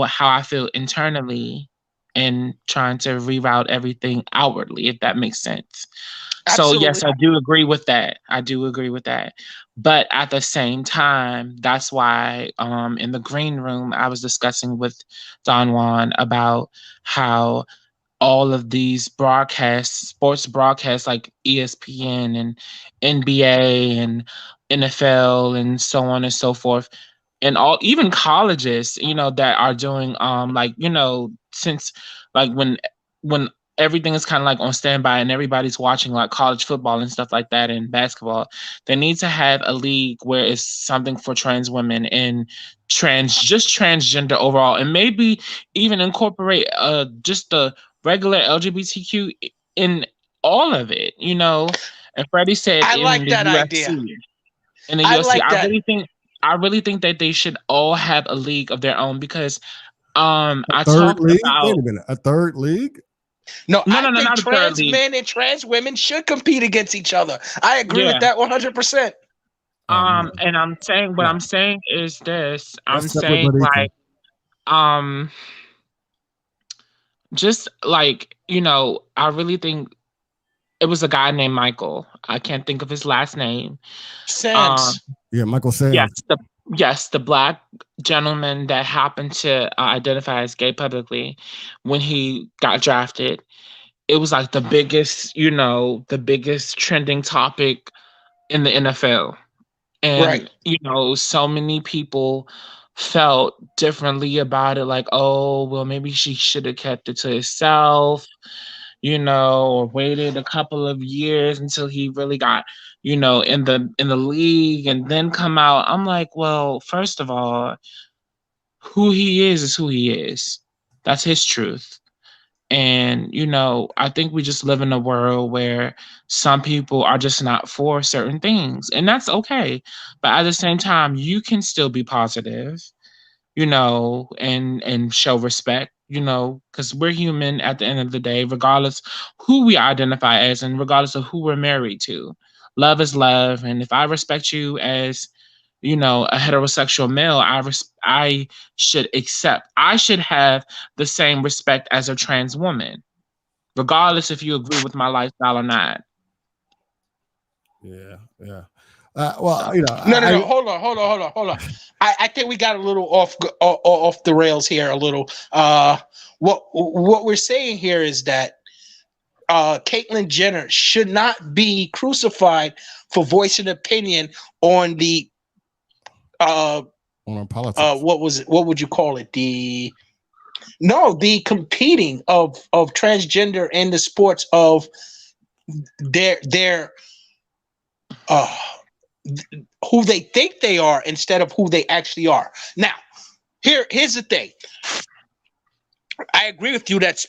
how I feel internally and trying to reroute everything outwardly, if that makes sense. Absolutely. So yes, I do agree with that. But at the same time, that's why in the green room, I was discussing with Don Juan about how all of these sports broadcasts like ESPN and NBA and NFL and so on and so forth, and even colleges, you know, that are doing like, you know, since like when everything is kind of like on standby and everybody's watching like college football and stuff like that and basketball, they need to have a league where it's something for trans women and transgender overall, and maybe even incorporate just the regular LGBTQ in all of it, you know. And Freddie said, I like that idea. In the UFC, I really think that they should all have a league of their own, because I talked about wait a minute, a third league. No, I think trans men and trans women should compete against each other. I agree with that 100%. And I'm saying what I'm saying is this. I'm saying like just like, you know, I really think it was a guy named Michael. I can't think of his last name. Sam's. Yeah, Michael Sam's. Yes, the black gentleman that happened to identify as gay publicly when he got drafted. It was like the biggest, you know, the biggest trending topic in the NFL. And, Right. you know, so many people felt differently about it. Like, oh, well, maybe she should have kept it to herself, you know, or waited a couple of years until he really got, you know, in the league and then come out. I'm like, well, first of all, who he is who he is. That's his truth. And, you know, I think we just live in a world where some people are just not for certain things, and that's okay. But at the same time, you can still be positive, you know, and show respect, you know, because we're human at the end of the day, regardless who we identify as and regardless of who we're married to. Love is love. And if I respect you as, you know, a heterosexual male, I should accept. I should have the same respect as a trans woman, regardless if you agree with my lifestyle or not. Yeah. Well, you know, No. Hold on. I think we got a little off the rails here. A little. What we're saying here is that Caitlyn Jenner should not be crucified for voicing opinion on the on our politics. What would you call it? The competing of transgender in the sports of their who they think they are instead of who they actually are. Now, here's the thing. I agree with you that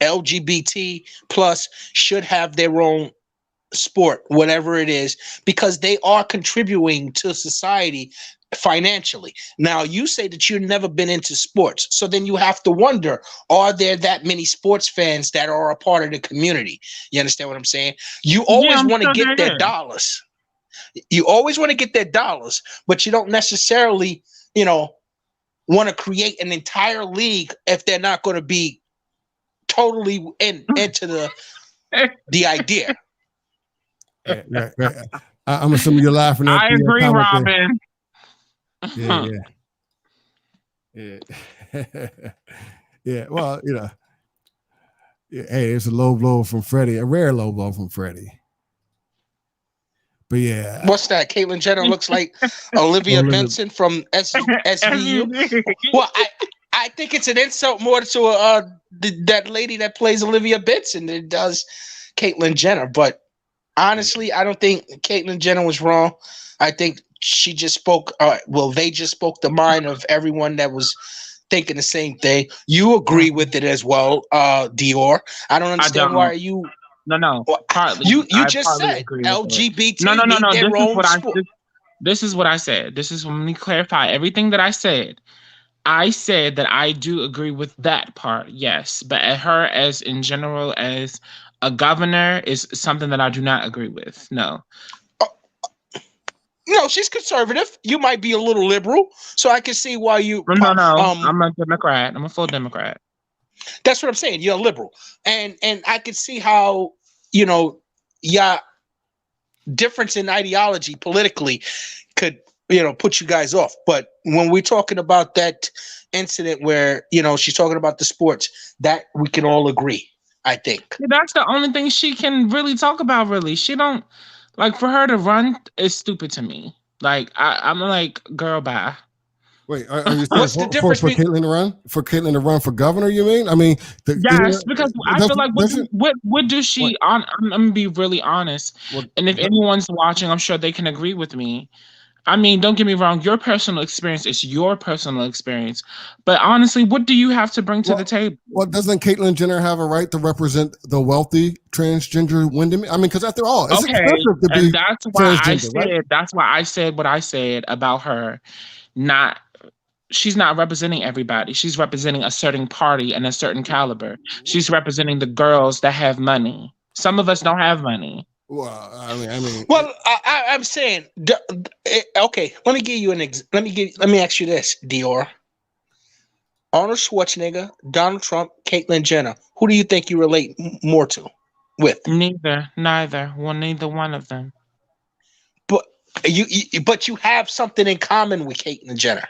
LGBT plus should have their own sport, whatever it is, because they are contributing to society financially. Now, you say that you've never been into sports, so then you have to wonder, are there that many sports fans that are a part of the community? You understand what I'm saying? You always want to get their dollars. You always want to get their dollars, but you don't necessarily, you know, want to create an entire league if they're not going to be totally into the idea. Yeah. I'm assuming you're laughing at I agree, Robin. Yeah. Yeah. Well, you know, hey, it's a low blow from Freddie, a rare low blow from Freddie. But yeah, what's that? Caitlyn Jenner looks like Olivia Benson from SVU. Well, I think it's an insult more to that lady that plays Olivia Benson than does Caitlyn Jenner. But honestly, I don't think Caitlyn Jenner was wrong. I think she just spoke. They just spoke the mind of everyone that was thinking the same thing. You agree with it as well, Dior. I don't understand why you. No. Partly, you just said LGBT. No. This is what I said. Let me clarify everything that I said. I said that I do agree with that part, yes. But her as in general as a governor is something that I do not agree with. No. No, she's conservative. You might be a little liberal, so I can see why you. No. I'm a Democrat. I'm a full Democrat. That's what I'm saying. You're a liberal, and I can see how, you know, difference in ideology politically could, you know, put you guys off. But when we're talking about that incident where, you know, she's talking about the sports, that we can all agree, I think. That's the only thing she can really talk about, really. She don't, like, for her to run is stupid to me. Like, I'm like, girl, bye. Wait, are you saying for Caitlyn to run? For Caitlyn to run for governor, you mean? I mean, yes, because I feel like what do she? I'm gonna be really honest, and if anyone's watching, I'm sure they can agree with me. I mean, don't get me wrong. Your personal experience is your personal experience, but honestly, what do you have to bring to the table? Well, doesn't Caitlyn Jenner have a right to represent the wealthy transgender women? I mean, because after all, it's expensive to be that's why I said. Right? That's why I said what I said about her. She's not representing everybody. She's representing a certain party and a certain caliber. She's representing the girls that have money. Some of us don't have money. Well, I mean. Well, I'm saying, okay. Let me give you let me ask you this, Dior. Arnold Schwarzenegger, Donald Trump, Caitlyn Jenner. Who do you think you relate more to with? Neither one of them. But you have something in common with Caitlyn Jenner.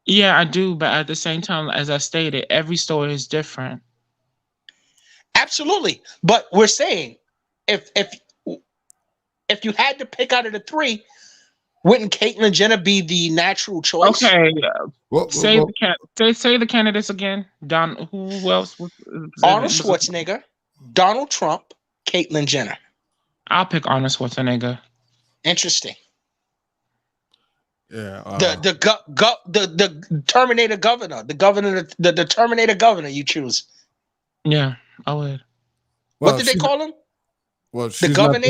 Yeah, I do, but at the same time, as I stated, every story is different. Absolutely. But we're saying if you had to pick out of the three, wouldn't Caitlyn Jenner be the natural choice? Okay. Say the candidates again. Who else? Arnold Schwarzenegger, Donald Trump, Caitlyn Jenner. I'll pick Arnold Schwarzenegger. Interesting. Yeah. The Terminator governor, the Terminator governor you choose. Yeah, I would. What did they call him? Well, the governor.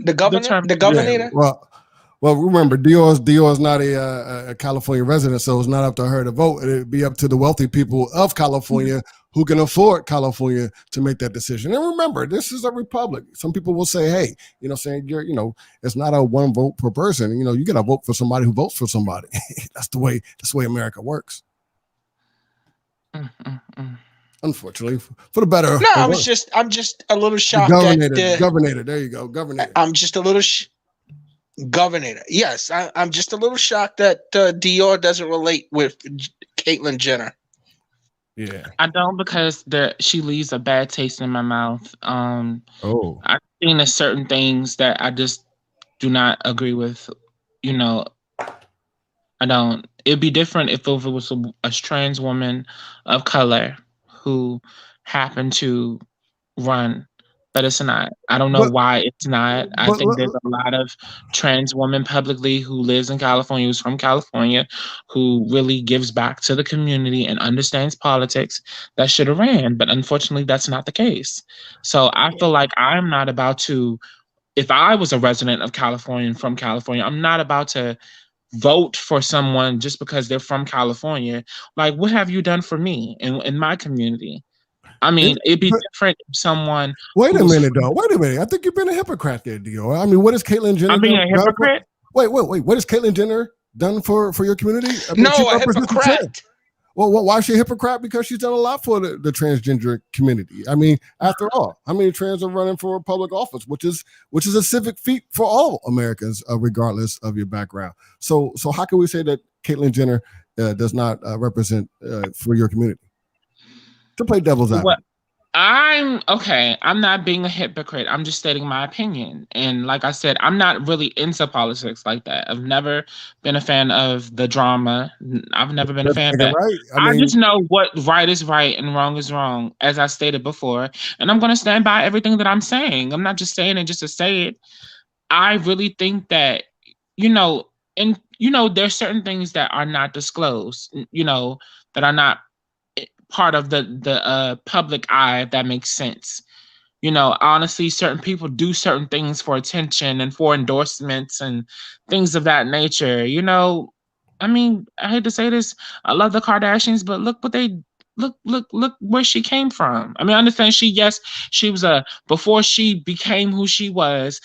The governor. Yeah, well, remember, Dior's not a California resident, so it's not up to her to vote. It'd be up to the wealthy people of California who can afford California to make that decision. And remember, this is a republic. Some people will say, hey, it's not a one vote per person. You got to vote for somebody who votes for somebody. That's the way America works. Unfortunately, for the better. No, I'm just a little shocked. Governor, there you go, Governor. I'm just a little Governor. Yes, I'm just a little shocked that Dior doesn't relate with Caitlyn Jenner. Yeah, I don't, because she leaves a bad taste in my mouth. I've seen certain things that I just do not agree with. I don't. It'd be different if it was a trans woman of color who happened to run, but it's not. I don't know why it's not. I think there's a lot of trans women publicly who lives in California, who's from California, who really gives back to the community and understands politics that should have ran. But unfortunately, that's not the case. So I feel like I'm not about to, if I was a resident of California and from California, I'm not about to vote for someone just because they're from California. Like, what have you done for me in my community? I mean, it'd be different if someone. Wait a minute, though. Wait a minute. I think you've been a hypocrite there, Dior. I mean, what is Caitlyn Jenner? I'm being a hypocrite? Wait. What has Caitlyn Jenner done for your community? No, a hypocrite. Well, why is she a hypocrite? Because she's done a lot for the transgender community. I mean, after all, how many trans are running for public office, which is a civic feat for all Americans, regardless of your background. So how can we say that Caitlyn Jenner does not represent for your community? To play devil's advocate. I'm not being a hypocrite. I'm just stating my opinion. And like I said, I'm not really into politics like that. I've never been a fan of the drama. I've never been a fan of that. Right? I just know what right is right and wrong is wrong, as I stated before. And I'm going to stand by everything that I'm saying. I'm not just saying it just to say it. I really think that, there's certain things that are not disclosed, that are not part of the public eye, if that makes sense. Honestly, certain people do certain things for attention and for endorsements and things of that nature. I mean, I hate to say this, I love the Kardashians, but look what they look where she came from. I mean, I understand she was before she became who she was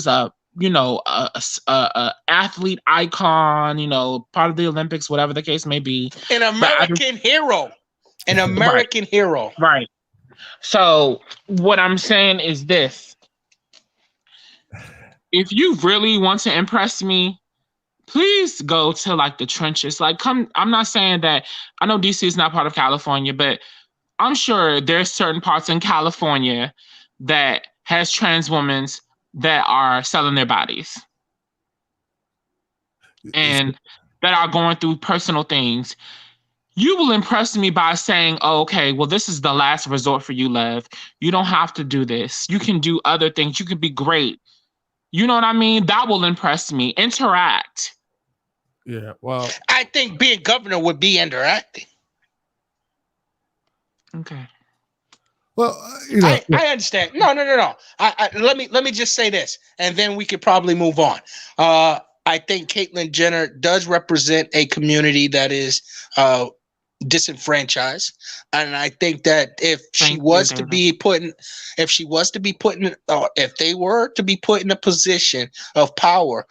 a athlete icon, part of the Olympics, whatever the case may be. An American hero. An American hero. Right. So what I'm saying is this. If you really want to impress me, please go to the trenches. I'm not saying that, I know DC is not part of California, but I'm sure there's certain parts in California that has trans women that are selling their bodies and that are going through personal things. You will impress me by saying, oh, okay, well, this is the last resort for you, love. You don't have to do this. You can do other things. You can be great. You know what I mean? That will impress me. Interact. Yeah, well. I think being governor would be interacting. Okay. Well, I understand. No. Let me just say this, and then we could probably move on. I think Caitlyn Jenner does represent a community that is disenfranchised, and I think that if Thank you, David. if they were to be put in a position of power,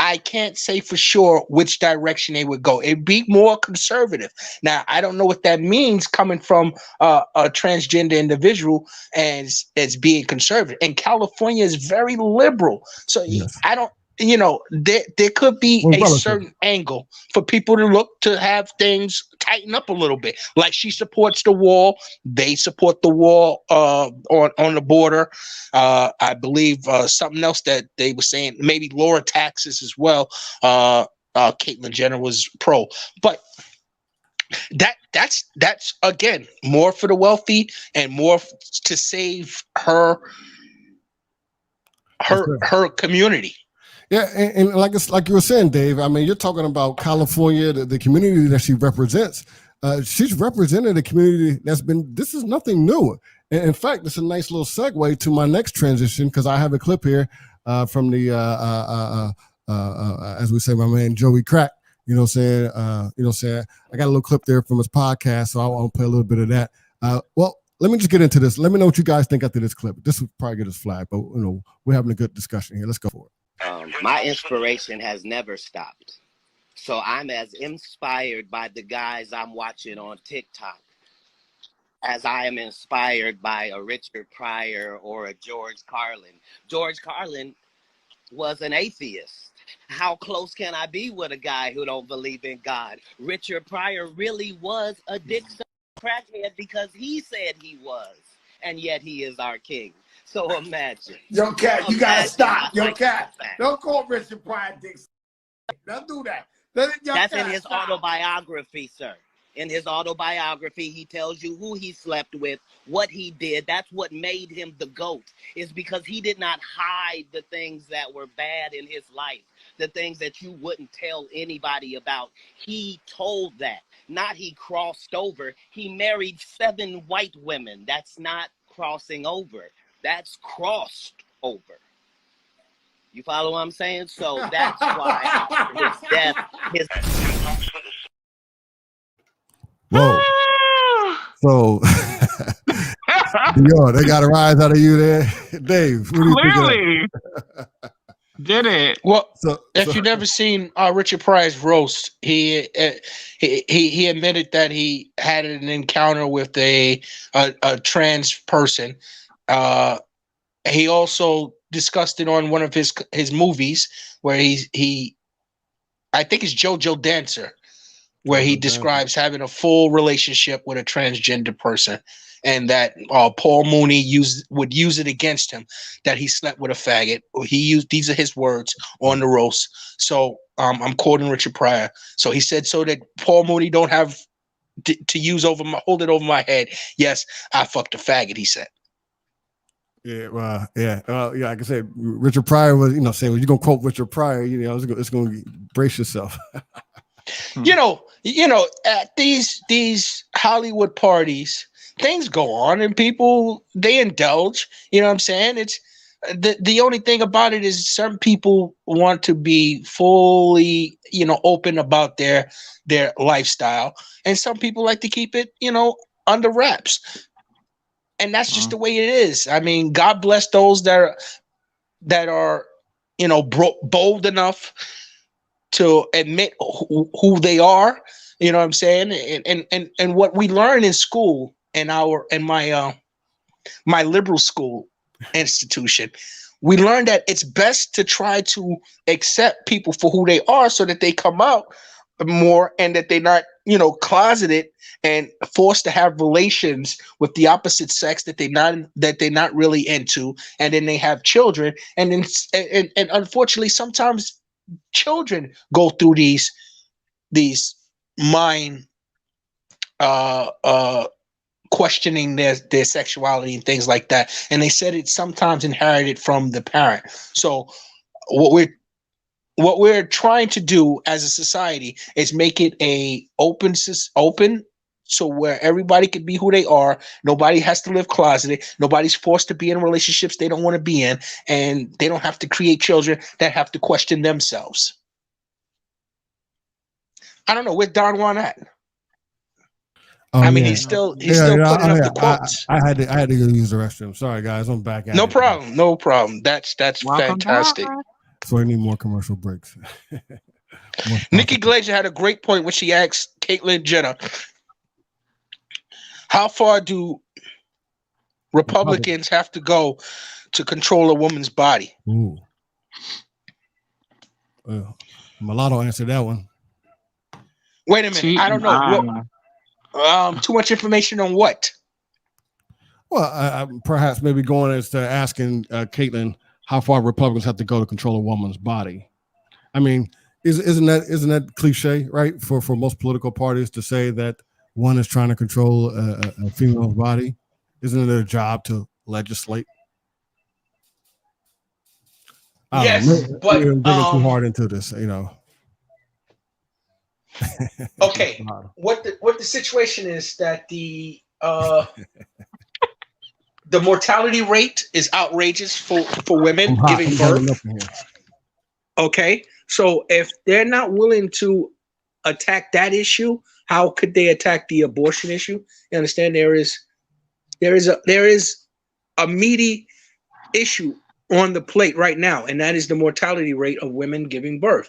I can't say for sure which direction they would go. It'd be more conservative. Now, I don't know what that means coming from a transgender individual as being conservative. And California is very liberal, so Yes. I don't. There could be a certain angle for people to look to have things tighten up a little bit. Like she supports the wall, they support the wall on the border. I believe something else that they were saying, maybe lower taxes as well. Caitlyn Jenner was pro, but that's again more for the wealthy and more to save her community. Yeah, and like you were saying, Dave. I mean, you're talking about California, the community that she represents. She's represented a community that's been. This is nothing new. And in fact, it's a nice little segue to my next transition because I have a clip here from the as we say, my man Joey Crack. You know what I'm saying? I got a little clip there from his podcast, so I want to play a little bit of that. Well, let me just get into this. Let me know what you guys think after this clip. This will probably get us flagged, but we're having a good discussion here. Let's go for it. My inspiration has never stopped. So I'm as inspired by the guys I'm watching on TikTok as I am inspired by a Richard Pryor or a George Carlin. George Carlin was an atheist. How close can I be with a guy who don't believe in God? Richard Pryor really was a dick crackhead because he said he was, and yet he is our king. So imagine. Yo, Katt, you gotta stop. Yo, Katt, don't call Richard Pryor dick. Don't do that. That's in his autobiography, sir. In his autobiography, he tells you who he slept with, what he did. That's what made him the GOAT, is because he did not hide the things that were bad in his life, the things that you wouldn't tell anybody about. He told that. Not he crossed over. He married 7 white women. That's not crossing over. That's crossed over. You follow what I'm saying? So that's why after his death, Whoa. So, yo, they got a rise out of you there. Dave, what do you Clearly. Did it. Well, if you've never seen Richard Pryor's roast, he admitted that he had an encounter with a trans person. He also discussed it on one of his movies where he I think it's JoJo Dancer, where he describes having a full relationship with a transgender person, and that Paul Mooney would use it against him, that he slept with a faggot. These are his words on the roast. So I'm quoting Richard Pryor. So he said, so that Paul Mooney don't have to hold it over my head. Yes, I fucked a faggot, he said. Yeah, well, yeah, like I said, Richard Pryor was, saying, well, you're gonna quote Richard Pryor, it's gonna brace yourself. At these Hollywood parties, things go on and people, they indulge. You know what I'm saying? It's the only thing about it is some people want to be fully, open about their lifestyle, and some people like to keep it, under wraps. And that's just the way it is. I mean, God bless those that are bold enough to admit who they are. You know what I'm saying? And what we learn in school, in my liberal school institution, we learn that it's best to try to accept people for who they are, so that they come out more and that they're not, closeted and forced to have relations with the opposite sex that they're not really into, and then they have children, and then and unfortunately sometimes children go through these mind questioning their sexuality and things like that, and they said it's sometimes inherited from the parent. So what we're trying to do as a society is make it open, so where everybody can be who they are. Nobody has to live closeted. Nobody's forced to be in relationships they don't want to be in, and they don't have to create children that have to question themselves. I don't know, where's Don Juan at? Oh, I mean, yeah. he's still putting up the quotes. I had to go use the restroom. Sorry, guys. I'm back at No it. problem. That's Welcome fantastic. back. So I need more commercial breaks. Nikki Glazer had a great point when she asked Caitlyn Jenner, how far do Republicans have to go to control a woman's body? Ooh. Mulatto answered that one. Wait a minute. I don't know. Too much information on what? Well, I perhaps maybe going as to asking Caitlyn how far Republicans have to go to control a woman's body. I mean, isn't that cliche, right? For most political parties to say that one is trying to control a female's body. Isn't it their job to legislate? Yes, but we're digging too hard into this, you know. Okay, what the situation is that the mortality rate is outrageous for women giving birth. Okay, so if they're not willing to attack that issue, how could they attack the abortion issue? You understand? There is a meaty issue on the plate right now, and that is the mortality rate of women giving birth.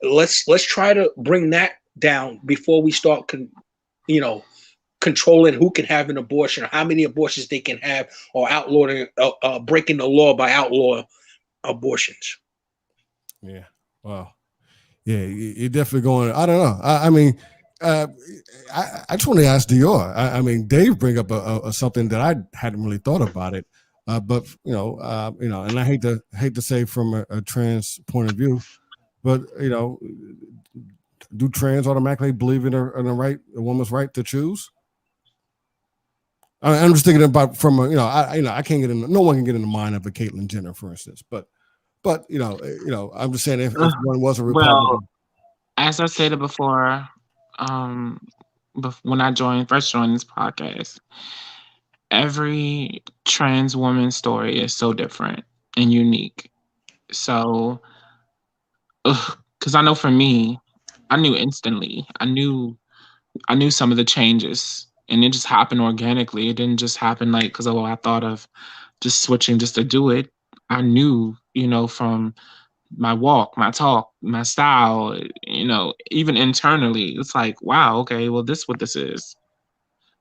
Let's try to bring that down before we start controlling who can have an abortion or how many abortions they can have, or outlawing breaking the law by outlaw abortions. Yeah. Wow. Yeah, you're definitely going. I don't know. I mean, I just want to ask Dior. I mean, Dave bring up something that I hadn't really thought about it, but you know, and I hate to say from a trans point of view, but you know, do trans automatically believe in a woman's right to choose? I'm just thinking about from I can't get in. No one can get in the mind of a Caitlyn Jenner, for instance, but you know, I'm just saying if one was a Republican. Well, as I said before, when I first joined this podcast, every trans woman's story is so different and unique. So, because I know for me, I knew instantly. I knew some of the changes, and it just happened organically. It didn't just happen like because I thought of just switching just to do it. I knew, from my walk, my talk, my style, even internally, it's like, wow, okay, well, this is what this is.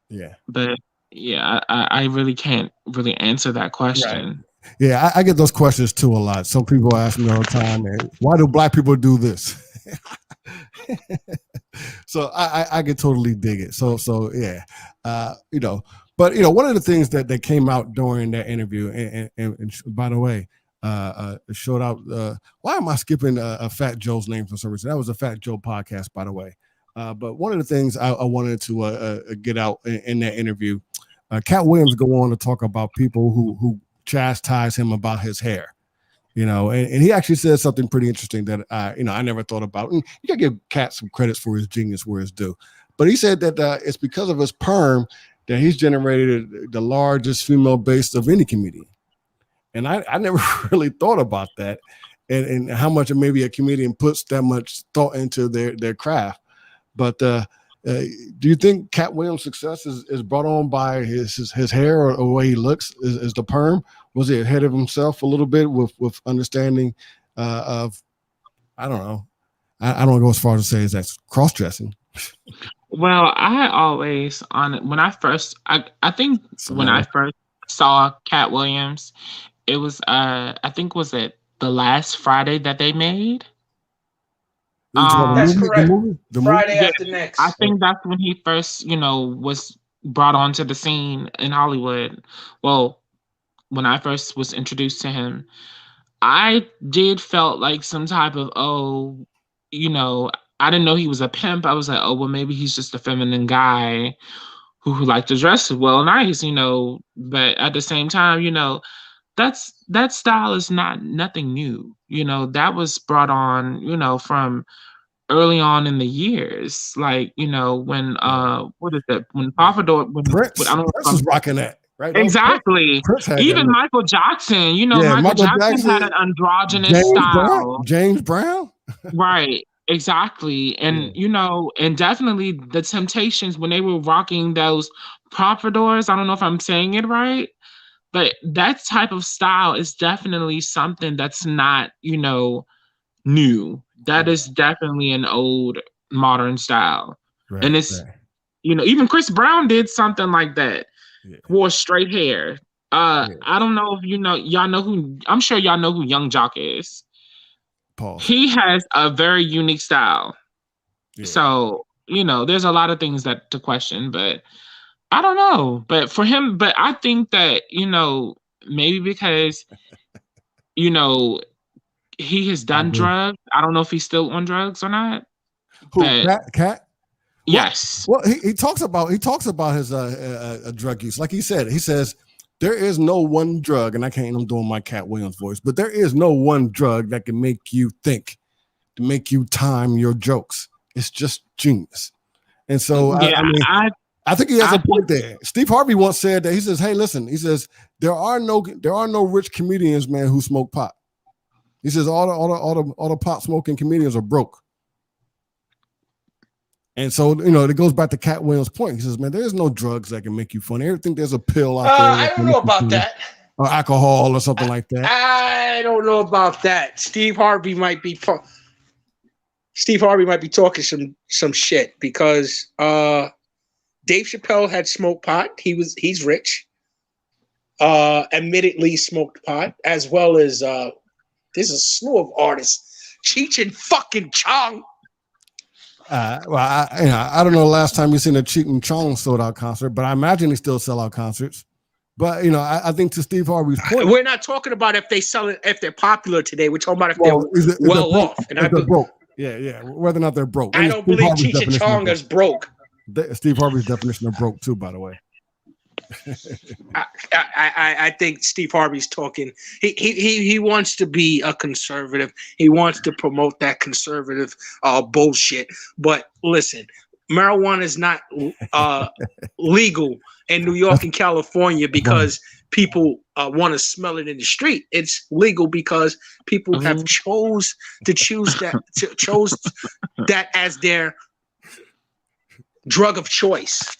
Yeah. But yeah, I really can't really answer that question. Right. Yeah, I get those questions too a lot. Some people ask me all the time, man, why do Black people do this? So I can totally dig it. So yeah, but one of the things that came out during that interview, and by the way, showed out. Why am I skipping Fat Joe's name for some reason? That was a Fat Joe podcast, by the way. But one of the things I wanted to get out in that interview, Katt Williams go on to talk about people who chastise him about his hair. And he actually said something pretty interesting that I never thought about. And you gotta give Katt some credits for his genius where it's due. But he said that it's because of his perm that he's generated the largest female base of any comedian. And I never really thought about that, and how much maybe a comedian puts that much thought into their craft. But do you think Katt Williams' success is brought on by his hair or the way he looks? Is the perm? Was he ahead of himself a little bit with understanding of, I don't know. I don't go as far as to say is that's cross-dressing. Well, I always when I first saw Katt Williams, it was I think was it the last Friday that they made. That's correct. The Friday movie? after next. I think that's when he first, was brought onto the scene in Hollywood. Well, when I first was introduced to him, I did felt like some type of, I didn't know he was a pimp. I was like, oh, well, maybe he's just a feminine guy who liked to dress well, nice, But at the same time, that style is nothing new. That was brought on, from early on in the years. Like, when what is that? When Papa Prince was rocking that, right? Exactly. Even Michael Jackson, Michael Jackson had an androgynous style. James Brown? Right. Exactly. And and definitely the Temptations when they were rocking those pompadours, I don't know if I'm saying it right, but that type of style is definitely something that's not, new. That is definitely an old modern style. Right, and it's even Chris Brown did something like that. Yeah. Wore straight hair. I don't know if y'all know who, I'm sure y'all know who Young Jock is. Pause. He has a very unique style. Yeah. So, there's a lot of things that to question, but I don't know. But for him, but I think that, maybe because, he has done drugs. I don't know if he's still on drugs or not. Who, Katt? Yes. Well, he talks about his drug use. Like he says, there is no one drug, and I'm doing my Katt Williams voice, but there is no one drug that can make you think, to make you time your jokes. It's just genius. And so I think he has a point there. Steve Harvey once said that. He says, "Hey, listen," he says, there are no rich comedians, man, who smoke pot. He says all the pot smoking comedians are broke. And so, it goes back to Katt Williams' point. He says, man, there's no drugs that can make you funny. I think there's a pill out there. I don't know about that. Or alcohol or something like that. I don't know about that. Steve Harvey might be talking some shit because Dave Chappelle had smoked pot. He's rich. Admittedly smoked pot, as well as there's a slew of artists. Cheech and fucking Chong. I don't know the last time you seen a Cheech and Chong sold out concert, but I imagine they still sell out concerts. But I think to Steve Harvey's point, we're not talking about if they sell it, if they're popular today. We're talking about if they're off. And they're broke. Yeah. Whether or not they're broke. I don't believe Cheech and Chong is broke. Steve Harvey's definition of broke too, by the way. I think Steve Harvey's talking. He wants to be a conservative. He wants to promote that conservative bullshit. But listen, marijuana is not legal in New York and California because people want to smell it in the street. It's legal because people have chose that as their drug of choice.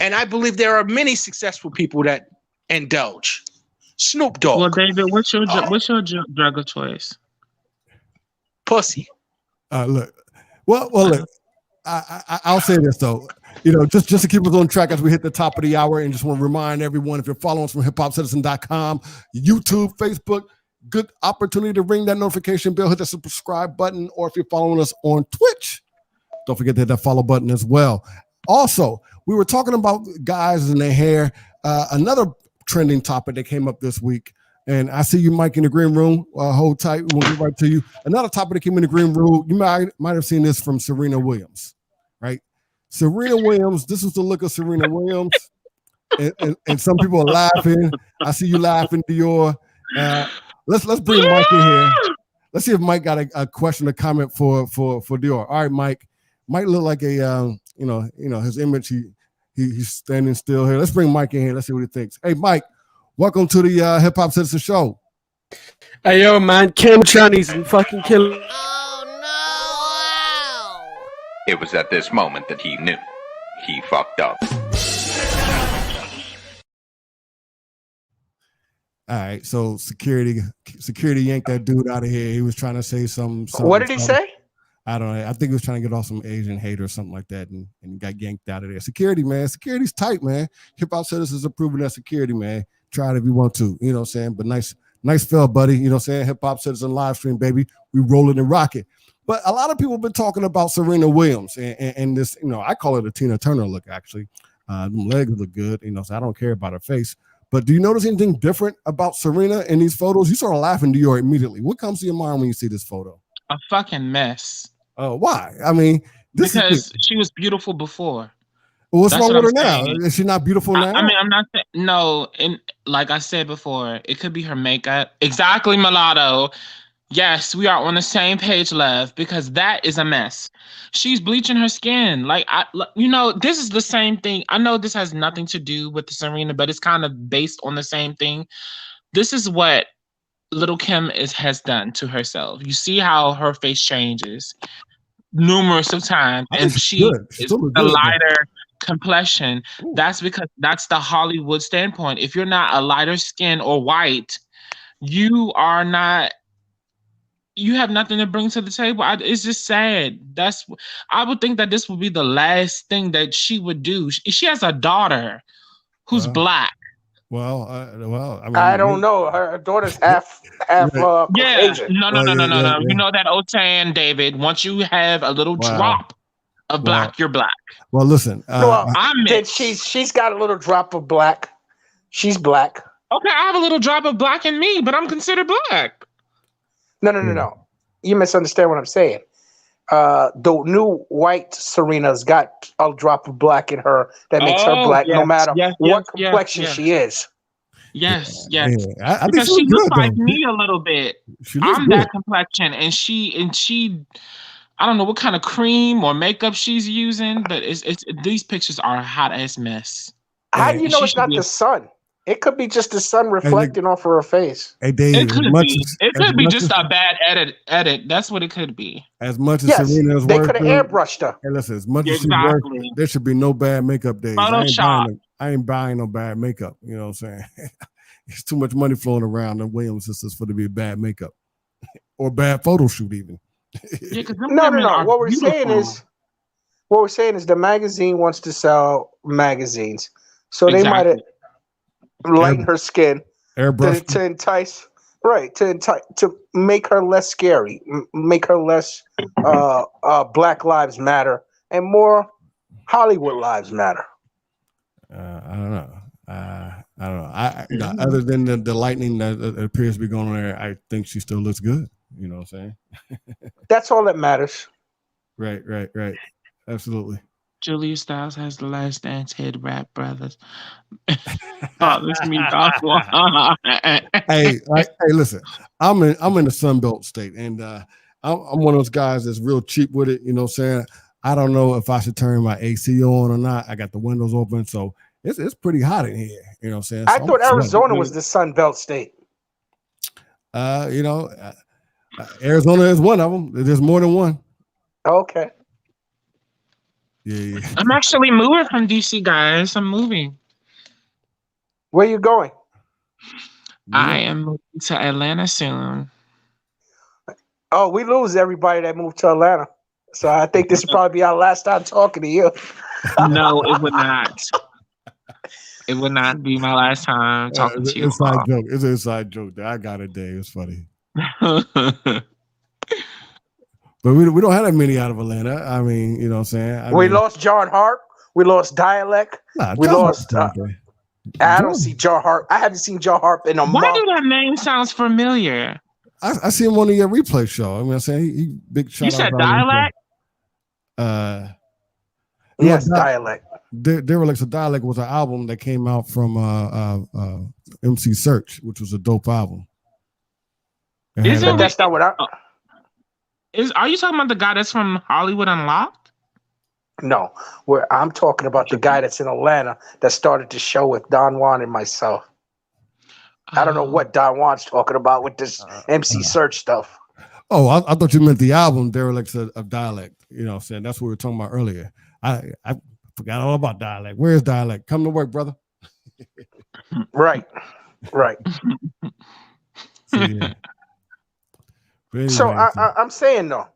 And I believe there are many successful people that indulge. Snoop Dogg. Well, David, what's your drug of choice? Pussy. Look. Look. I'll say this though. Just to keep us on track as we hit the top of the hour, and just want to remind everyone, if you're following us from HipHopCitizen.com, YouTube, Facebook, good opportunity to ring that notification bell, hit the subscribe button, or if you're following us on Twitch, don't forget to hit that follow button as well. Also, we were talking about guys and their hair. Another trending topic that came up this week, and I see you, Mike, in the green room. Hold tight. We'll get right to you. Another topic that came in the green room. You might have seen this from Serena Williams, right? Serena Williams. This was the look of Serena Williams, and some people are laughing. I see you laughing, Dior. Let's bring Mike in here. Let's see if Mike got a question or comment for Dior. All right, Mike. Mike look like a his image. He's standing still here. Let's bring Mike in here. Let's see what he thinks. Hey, Mike, welcome to the Hip Hop Citizen Show. Hey, yo, man, kill Chinese and fucking kill. Oh no! It was at this moment that he knew he fucked up. All right, so security yanked that dude out of here. He was trying to say something. What did he say? I don't know. I think he was trying to get off some Asian hate or something like that, and he got yanked out of there. Security, man. Security's tight, man. Hip Hop Citizens are proving that security, man. Try it if you want to. You know what I'm saying? But nice fell, buddy. You know what I'm saying? Hip Hop Citizen live stream, baby. We rolling and rocking. But a lot of people have been talking about Serena Williams and this, I call it a Tina Turner look, actually. Them legs look good, so I don't care about her face. But do you notice anything different about Serena in these photos? You sort of laughing to your immediately. What comes to your mind when you see this photo? A fucking mess. Why? I mean, because she was beautiful before. What's wrong with her now? Is she not beautiful now? I mean, I'm not saying no. And like I said before, it could be her makeup. Exactly, mulatto. Yes, we are on the same page, love, because that is a mess. She's bleaching her skin. This is the same thing. I know this has nothing to do with the Serena, but it's kind of based on the same thing. This is what Little Kim has done to herself. You see how her face changes numerous of times, and she is the lighter complexion. That's because that's the Hollywood standpoint. If you're not a lighter skin or white, you are not. You have nothing to bring to the table. It's just sad. I would think that this would be the last thing that she would do. She has a daughter who's black. Well, I mean, I don't know. Her daughter's half Caucasian. No. You know that old saying, David. Once you have a little drop of black, you're black. Well, listen. She's got a little drop of black. She's black. Okay, I have a little drop of black in me, but I'm considered black. No. You misunderstand what I'm saying. The new white Serena's got a drop of black in her that makes her black, no matter what complexion she is. Yes. I think because she looks like me a little bit. I'm that complexion, and she. I don't know what kind of cream or makeup she's using, but it's these pictures are a hot ass mess. How do you know it's not the sun? It could be just the sun reflecting off of her face. Hey, Dave, it could be just a bad edit. That's what it could be. As much as Serena is they working, could have airbrushed her. Hey, listen, as much as she's working, there should be no bad makeup days. I ain't buying no bad makeup. You know what I'm saying? There's too much money flowing around the Williams sisters for to be bad makeup or bad photo shoot even. No. What we're saying is the magazine wants to sell magazines, so they might have lighten her skin to entice, to make her less scary, make her less Black Lives Matter and more Hollywood Lives Matter. I don't know. Other than the lightning that appears to be going on there, I think she still looks good. You know what I'm saying? That's all that matters. Right. Absolutely. Julia Stiles has the last dance head rap brothers. Hey, listen, I'm in the Sunbelt state, and I'm one of those guys that's real cheap with it. You know what I'm saying? I don't know if I should turn my AC on or not. I got the windows open, so it's pretty hot in here. You know what I'm saying? I thought Arizona was the Sunbelt state. Arizona is one of them. There's more than one. Okay. Yeah. I'm actually moving from DC, guys. I'm moving. Where are you going? I am moving to Atlanta soon. Oh, we lose everybody that moved to Atlanta. So I think this will probably be our last time talking to you. No, it would not. It would not be my last time talking to you. Inside joke. It's an inside joke. I got it, Dave. It's funny. But we don't have that many out of Atlanta. I mean, you know what I'm saying? We lost John Hart. We lost Dialect. We lost. I don't see John Hart. I haven't seen John Hart in a month. Why do that name sounds familiar? I see him on the replay show. I mean, I'm saying he big shout out. You said Dialect? Yes, Dialect. Derelicts of Dialect was an album that came out from MC Search, which was a dope album. But that's not what Are you talking about the guy that's from Hollywood Unlocked? No, I'm talking about the guy that's in Atlanta that started the show with Don Juan and myself. I don't know what Don Juan's talking about with this MC Search stuff. Oh, I thought you meant the album Derelicts of Dialect. You know what I'm saying? That's what we were talking about earlier. I forgot all about Dialect. Where's Dialect? Come to work, brother. Right. So I'm saying though.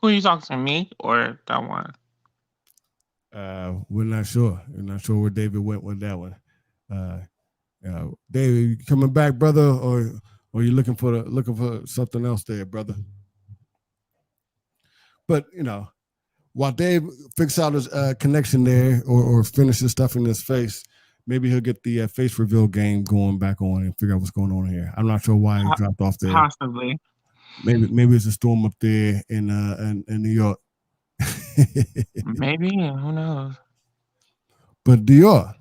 Who are you talking to, me or that one? We're not sure. We're not sure where David went with that one. David, you coming back, brother, or you looking for something else there, brother? But you know, while Dave fixes out his connection there or finishes stuff in his face, maybe he'll get the face reveal game going back on and figure out what's going on here. I'm not sure why he dropped off there. Possibly. Maybe it's a storm up there in New York. Maybe, who knows? But Dior,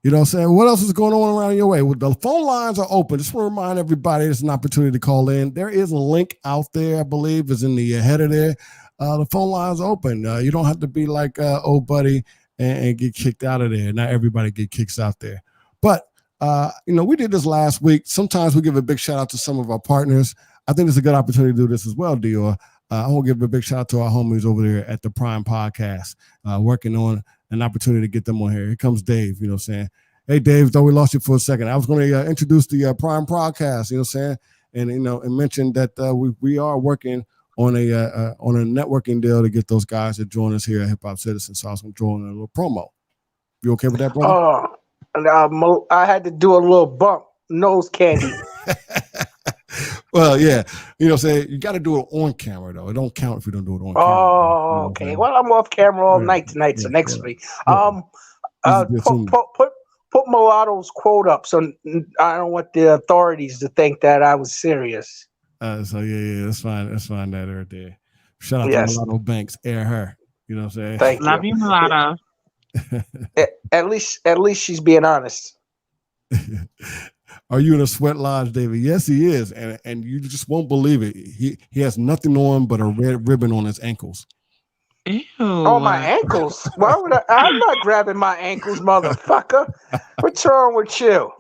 you know what I'm saying? What else is going on around your way? Well, the phone lines are open. Just want to remind everybody there's an opportunity to call in. There is a link out there, I believe, is in the header there. The phone line's open. You don't have to be like old buddy and get kicked out of there. Not everybody get kicks out there. But We did this last week. Sometimes we give a big shout out to some of our partners. I think it's a good opportunity to do this as well, Dior. I want to give a big shout out to our homies over there at the Prime Podcast, working on an opportunity to get them on here. Here comes Dave, you know what I'm saying? Hey, Dave, thought we lost you for a second. I was going to introduce the Prime Podcast, you know what I'm saying? And, and mention that we are working on a networking deal to get those guys to join us here at Hip Hop Citizen. So I was going to throw in a little promo. You okay with that, brother? I had to do a little bump, nose candy. Well, yeah, you know what I'm saying? You got to do it on camera, though. It don't count if you don't do it on camera. Oh, okay. Well, I'm off camera all night tonight, so next week. Put Mulatto's quote up, so I don't want the authorities to think that I was serious. So yeah, that's fine. That's fine. That right there. Shout out to Mulatto Banks, air her. You know what I'm saying? Thank Love you, Mulatto. At least she's being honest. Are you in a sweat lodge, David? Yes, he is, and you just won't believe it. He has nothing on but a red ribbon on his ankles. Ew. Oh, my ankles? Why would I'm not grabbing my ankles, motherfucker. What's wrong with you?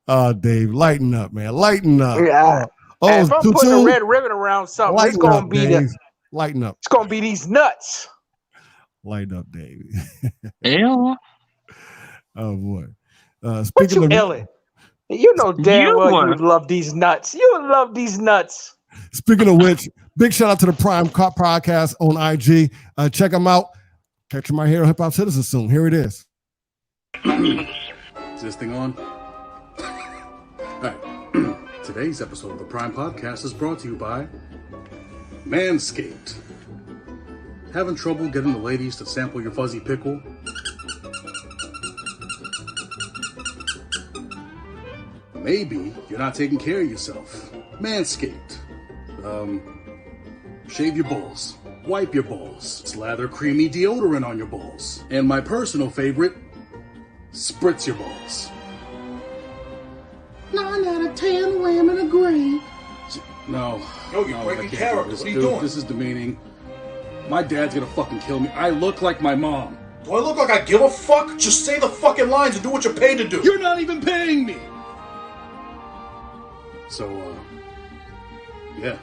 Oh, Dave, lighten up, man. Lighten up. Yeah. Oh, if I'm putting a red ribbon around something, it's gonna be lighten up. It's gonna be these nuts. Lighten up, Dave. Ew. Oh boy. What you illing? You know damn well you would love these nuts. You would love these nuts. Speaking of which, big shout out to the Prime Cop Podcast on IG. Check them out. Catch them right here on Hip Hop Citizen soon. Here it is. Is this thing on? All right. Today's episode of the Prime Podcast is brought to you by Manscaped. Having trouble getting the ladies to sample your fuzzy pickle? Maybe you're not taking care of yourself. Manscaped. Shave your balls. Wipe your balls. Slather creamy deodorant on your balls. And my personal favorite, spritz your balls. 9 out of 10 lamb and a gray. No. Yo, you're breaking character. What are you doing? This is demeaning. My dad's gonna fucking kill me. I look like my mom. Do I look like I give a fuck? Just say the fucking lines and do what you're paid to do. You're not even paying me! So, yeah.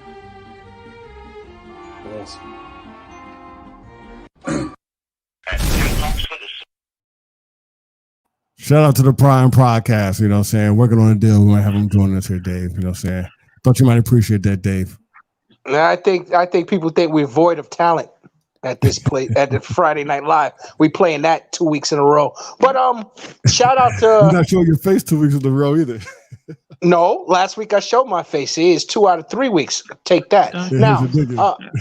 What else? Shout out to the Prime Podcast, you know what I'm saying? Working on a deal. We might have him joining us here, Dave. You know what I'm saying? Thought you might appreciate that, Dave. I think people think we're void of talent at this play at the Friday Night Live. We playing that 2 weeks in a row. But shout out to You're not showing your face 2 weeks in a row either. No, last week I showed my face. It's 2 out of 3 weeks. Take that. Now,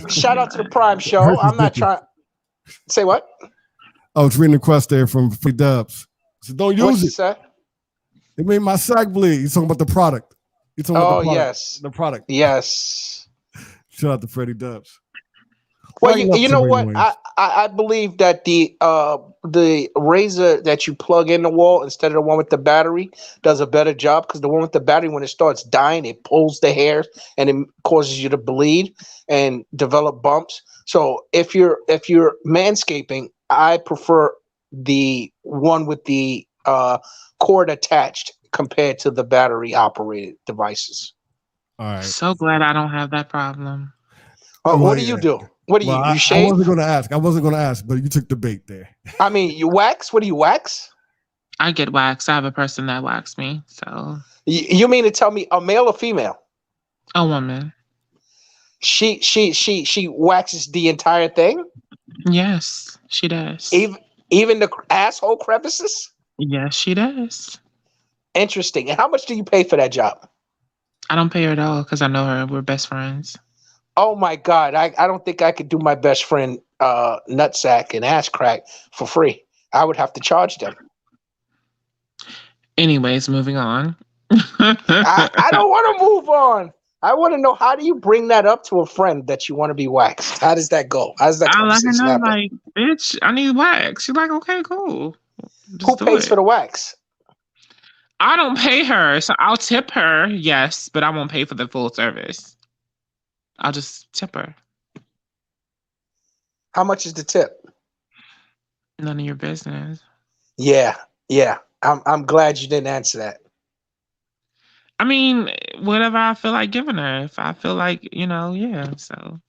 shout out to the Prime Show. I'm not trying. Say what? Oh, it's reading the request there from Free Dubs. So don't use it. Say? It made my sack bleed. You're talking about the product. You're talking about the product. Yes. The product. Yes. Shout out to Freddie Dubs. Well, you know what? I believe that the razor that you plug in the wall instead of the one with the battery does a better job, because the one with the battery, when it starts dying, it pulls the hair and it causes you to bleed and develop bumps. So if you're manscaping, I prefer the one with the cord attached compared to the battery operated devices. All right. So glad I don't have that problem. Oh, what do you do? What do you shave? I wasn't going to ask, but you took the bait there. I mean, you wax? What do you wax? I get waxed. I have a person that waxed me. So you mean to tell me a male or female? A woman. She waxes the entire thing? Yes, she does. Even the asshole crevices? Yes, she does. Interesting. And how much do you pay for that job? I don't pay her at all because I know her. We're best friends. Oh my God. I don't think I could do my best friend nutsack and ass crack for free. I would have to charge them. Anyways, moving on. I don't want to move on. I want to know, how do you bring that up to a friend that you want to be waxed? How does that go? How does that conversation happen? Like, bitch, I need wax. She's like, okay, cool. Who pays for the wax? I don't pay her, so I'll tip her, yes, but I won't pay for the full service. I'll just tip her. How much is the tip? None of your business. Yeah. I'm glad you didn't answer that. I mean, whatever I feel like giving her. If I feel like, yeah. So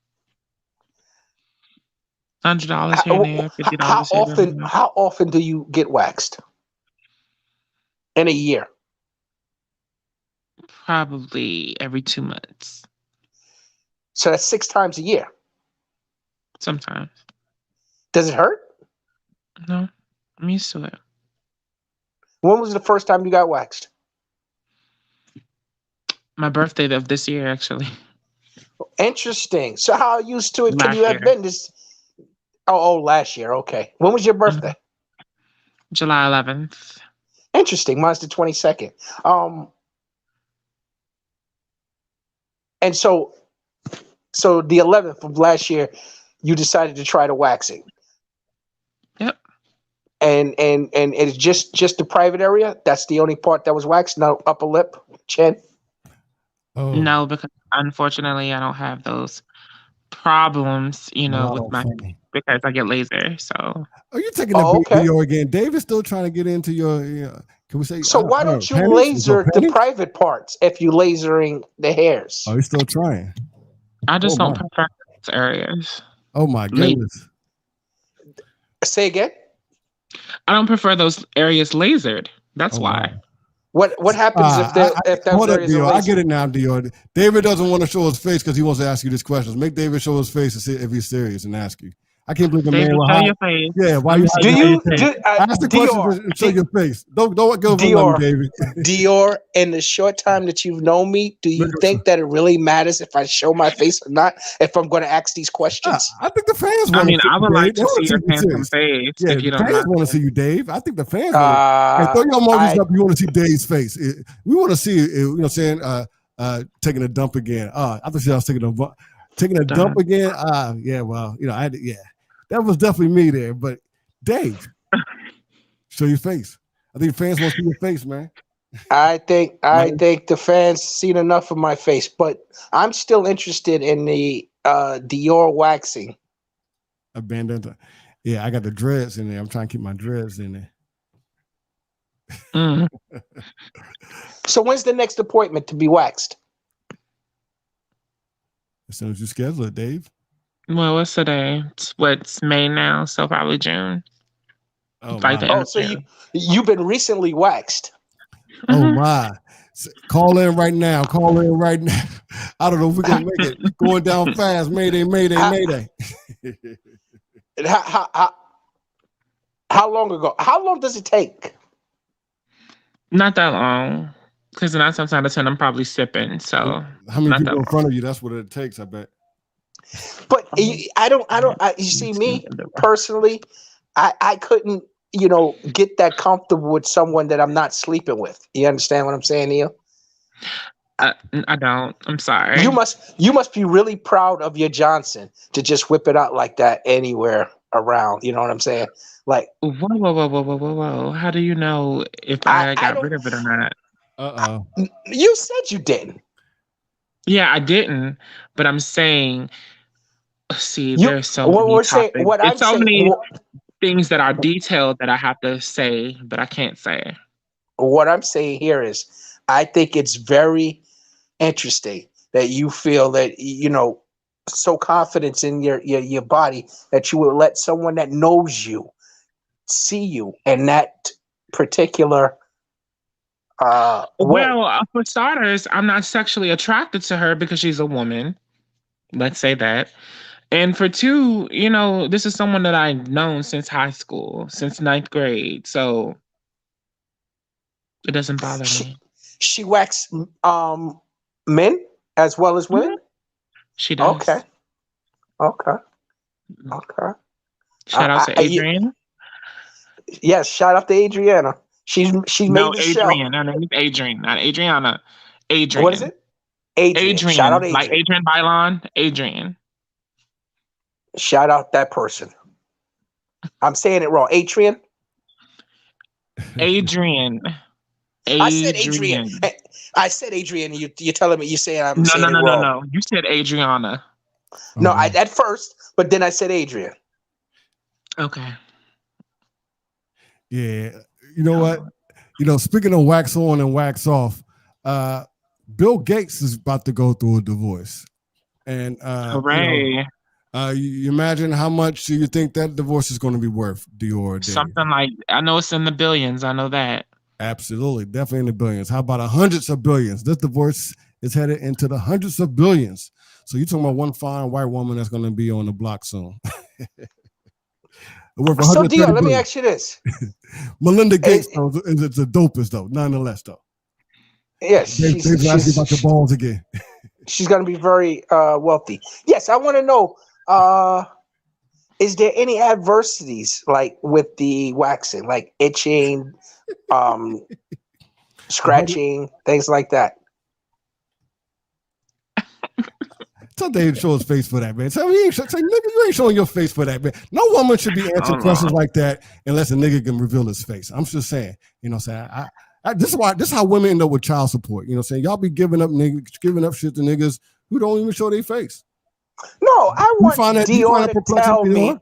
$100 here and there, $50 here and there. How often do you get waxed in a year? Probably every 2 months. So that's 6 times a year. Sometimes. Does it hurt? No, I'm used to it. When was the first time you got waxed? My birthday of this year, actually. Interesting. So how used to it could Last you have year. been this? Oh, last year. Okay. When was your birthday? July 11th. Interesting. Mine's the 22nd. And so the 11th of last year, you decided to try the waxing. Yep. And it's just the private area. That's the only part that was waxed. No upper lip, chin. Oh. No, because unfortunately I don't have those problems, with my because I get laser. So. Are you taking the video again? David's still trying to get into your. Can we say? So why don't you laser the private parts if you lasering the hairs? Oh, he's still trying. I just don't prefer those areas. Oh my goodness. Say again. I don't prefer those areas lasered. That's why. What happens if those areas are lasered? I get it now, Dior. David doesn't want to show his face because he wants to ask you these questions. Make David show his face and see if he's serious and ask you. I can't believe the man will hide. Yeah, why you ask the question and show your face? Don't go for money, David. Dior, in the short time that you've known me, do you think that it really matters if I show my face or not? If I'm going to ask these questions, I think the fans. I would like to see your handsome face. Yeah, if you the don't fans want to see you, Dave. I think the fans. Throw your emojis up. You want to see Dave's face? We want to see. You know, saying taking a dump again. I thought I was taking a dump again. Yeah. Well, that was definitely me there. But Dave, show your face. I think fans want to see your face, man. I think the fans seen enough of my face, but I'm still interested in the Dior waxing. Abandoned. Yeah, I got the dreads in there. I'm trying to keep my dreads in there. So when's the next appointment to be waxed? As soon as you schedule it, Dave. Well, what's today? It's May now, so probably June. Oh, so you've been recently waxed. Oh my! Call in right now. I don't know if we're gonna make it. Going down fast. Mayday, mayday, mayday. How long ago? How long does it take? Not that long, because 9 times out of 10 I'm probably sipping. So how many people in front of you? That's what it takes. I bet. But I don't. You see, me personally, I couldn't, get that comfortable with someone that I'm not sleeping with. You understand what I'm saying, Neil? I don't. I'm sorry. You must be really proud of your Johnson to just whip it out like that anywhere around. You know what I'm saying? Like, whoa! How do you know if I got rid of it or not? You said you didn't. Yeah, I didn't. But I'm saying. See, there's so many topics. So many things that are detailed that I have to say, but I can't say. What I'm saying here is, I think it's very interesting that you feel that so confident in your body that you would let someone that knows you see you in that particular. Well, for starters, I'm not sexually attracted to her because she's a woman. Let's say that. And for two, this is someone that I've known since high school, since 9th grade. So it doesn't bother me. She waxes men as well as women? She does. Okay. Shout out to Adrian. Yes, shout out to Adriana. She made the show. Adrian. Her name is Adrian, not Adriana. Adrian. What is it? Adrian. Shout out Adrian. Like Adrian Bailon. Adrian. Shout out that person. I'm saying it wrong. Adrian. I said Adrian. I said Adrian. You're telling me you're saying I'm saying it wrong. No. You said Adriana. No, I at first, but then I said Adrian. Okay. Yeah. You know what? Speaking of wax on and wax off, Bill Gates is about to go through a divorce, and Hooray! You imagine how much you think that divorce is going to be worth, Dior? Something like, I know it's in the billions. I know that. Absolutely, definitely in the billions. How about hundreds of billions? This divorce is headed into the hundreds of billions. So you're talking about one fine white woman that's going to be on the block soon. So, Dior, let me ask you this. Melinda Gates is the dopest, though, nonetheless, though. Yes. She's asking about the balls again. She's going to be very wealthy. Yes, I want to know, is there any adversities like with the waxing, like itching, scratching, things like that? Tell Dave to show his face for that, man. Tell me, nigga, you ain't showing your face for that, man. No woman should be answering questions like that unless a nigga can reveal his face. I'm just saying, you know what I'm saying? This is how women end up with child support. You know what I'm saying? Y'all be giving up shit to niggas who don't even show their face. No, I want Dior to tell me.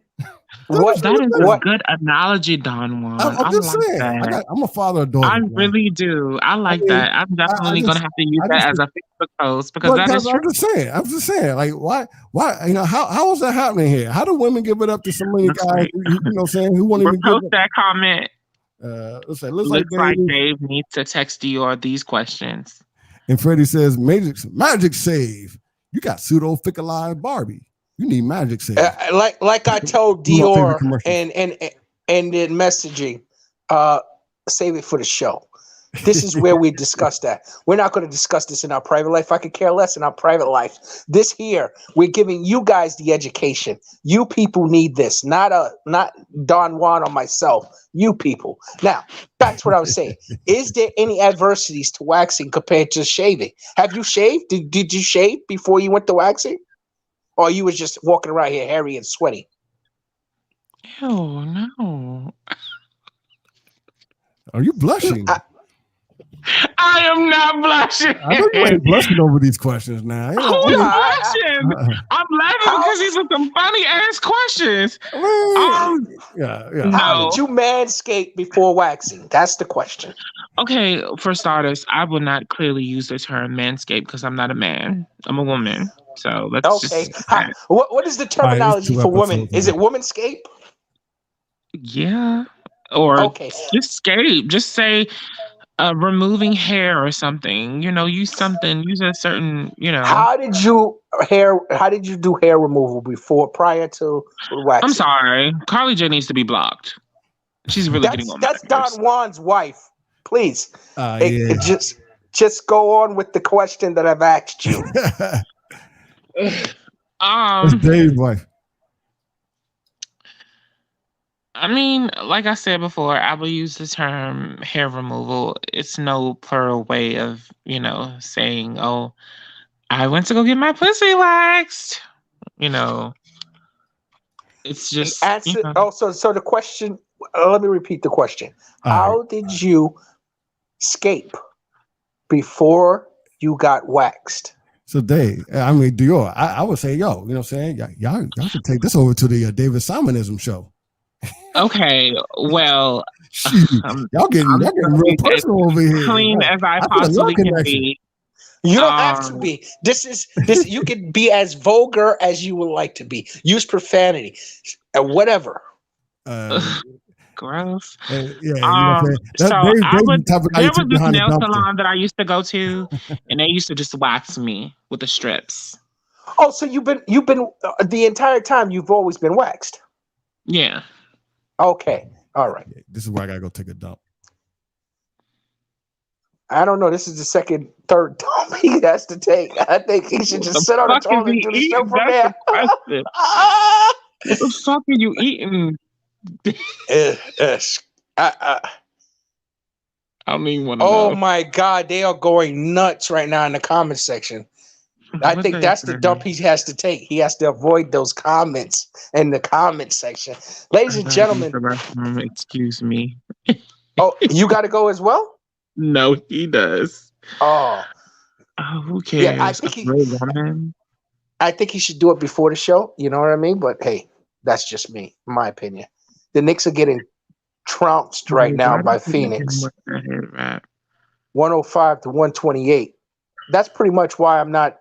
That is a good analogy, Don Juan. I'm just saying. I'm a father of daughters. I really do. I like that. I'm definitely going to have to use that as a Facebook post because that is true. I'm just saying. Like, why? You know, how is that happening here? How do women give it up to so many guys? You know what I'm saying? Who won't even post that comment? Looks like Dave needs to text Dior these questions. And Freddie says, "Magic save. You got pseudo-ficalized Barbie. You need magic save." Like I told Dior and in messaging, save it for the show. This is where we discuss that. We're not going to discuss this in our private life. I could care less in our private life. This here, we're giving you guys the education. You people need this, not Don Juan or myself. You people. Now, back to what I was saying. Is there any adversities to waxing compared to shaving? Have you shaved? Did you shave before you went to waxing? Or you was just walking around here hairy and sweaty? Oh, no. Are you blushing? I am not blushing. I know you ain't blushing over these questions now. Who's blushing? I'm laughing because these are some funny ass questions. How did you manscape before waxing? That's the question. Okay, for starters, I will not clearly use the term manscape because I'm not a man. I'm a woman. So let's what is the terminology for women? Is it womanscape? Yeah. Or just scape. Just say removing hair or something. You know, use a certain, you know. How did you do hair removal prior to waxing? I'm sorry. Carly J needs to be blocked. She's really getting on my nerves. That's Don Juan's wife. Please. Just go on with the question that I've asked you. That's Dave's wife. I mean, like I said before, I will use the term hair removal. It's no plural way of, you know, saying, oh, I went to go get my pussy waxed. You know, it's just. So the question, let me repeat the question. How did you scape before you got waxed? So Dave, I mean, Dior, I would say, yo, you know what I'm saying? Y'all should take this over to the David Simonism show. Okay, well, y'all getting real personal over here. Clean as I possibly can be. You don't have to be. This. You can be as vulgar as you would like to be. Use profanity, whatever. Gross. Yeah. There was this nail salon that I used to go to, and they used to just wax me with the strips. Oh, so you've been the entire time you've always been waxed? Yeah. Okay. All right. This is where I gotta go take a dump. I don't know. This is the third dump he has to take. I think he should just sit on the toilet and do the show from there. What the fuck are you eating? I mean, oh my God, they are going nuts right now in the comment section. I think that's the dump he has to take. He has to avoid those comments in the comment section. Ladies and gentlemen. Excuse me. Oh, you got to go as well? No, he does. Oh, who cares? Yeah, I think he should do it before the show. You know what I mean? But hey, that's just me, my opinion. The Knicks are getting trounced right now by Phoenix. 105 to 128. that's pretty much why I'm not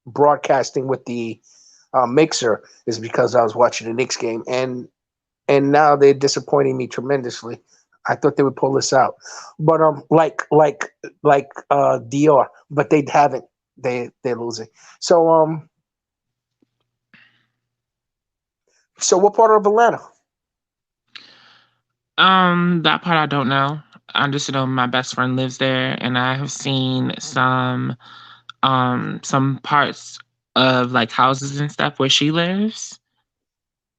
broadcasting with the mixer, is because I was watching the Knicks game, and now they're disappointing me tremendously. I thought they would pull this out, but like Dior, but they haven't. They're losing. So so what part of Atlanta? That part I don't know. I just know my best friend lives there, and I have seen some parts of like houses and stuff where she lives,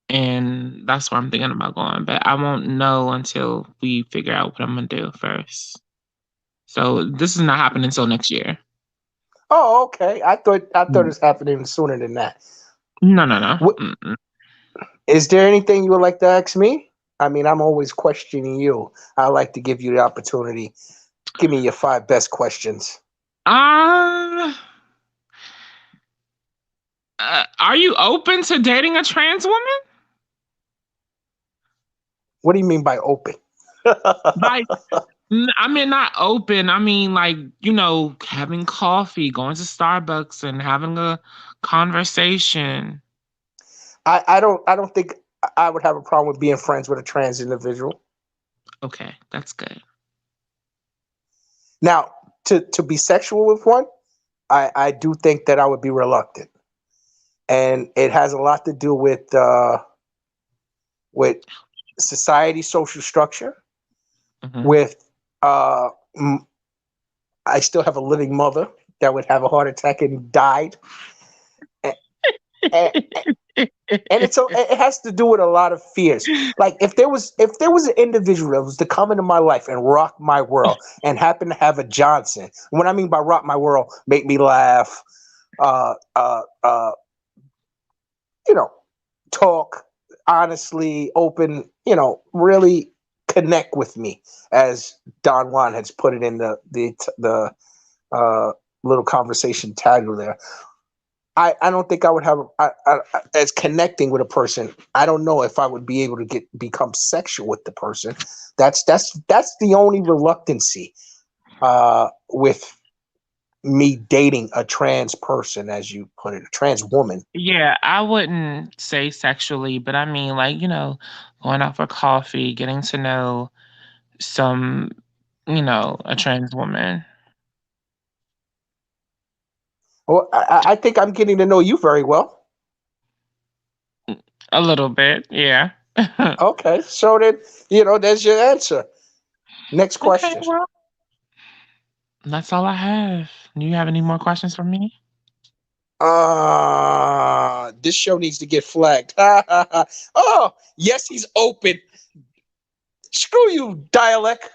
and that's where I'm thinking about going. But I won't know until we figure out what I'm gonna do first. So this is not happening until next year. Oh, okay. I thought it was happening sooner than that. No. Is there anything you would like to ask me? I mean, I'm always questioning you. I like to give you the opportunity. Give me your 5 best questions. Are you open to dating a trans woman? What do you mean by open? Like, I mean, not open. I mean, like, having coffee, going to Starbucks and having a conversation. I don't think I would have a problem with being friends with a trans individual. Okay, that's good. Now, to be sexual with one, I do think that I would be reluctant. And it has a lot to do with society, social structure, with I still have a living mother that would have a heart attack and died. And it has to do with a lot of fears. Like if there was an individual that was to come into my life and rock my world and happen to have a Johnson. What I mean by rock my world, make me laugh, talk honestly, open, really connect with me, as Don Juan has put it in the little conversation title there. I don't think I would have as connecting with a person. I don't know if I would be able to become sexual with the person. That's the only reluctancy with me dating a trans person, as you put it, a trans woman. Yeah, I wouldn't say sexually, but I mean, like, going out for coffee, getting to know some, a trans woman. Well, I think I'm getting to know you very well. A little bit, yeah. Okay, so then, there's your answer. Next question. Okay, well, that's all I have. Do you have any more questions for me? This show needs to get flagged. Oh, yes, he's open. Screw you, dialect.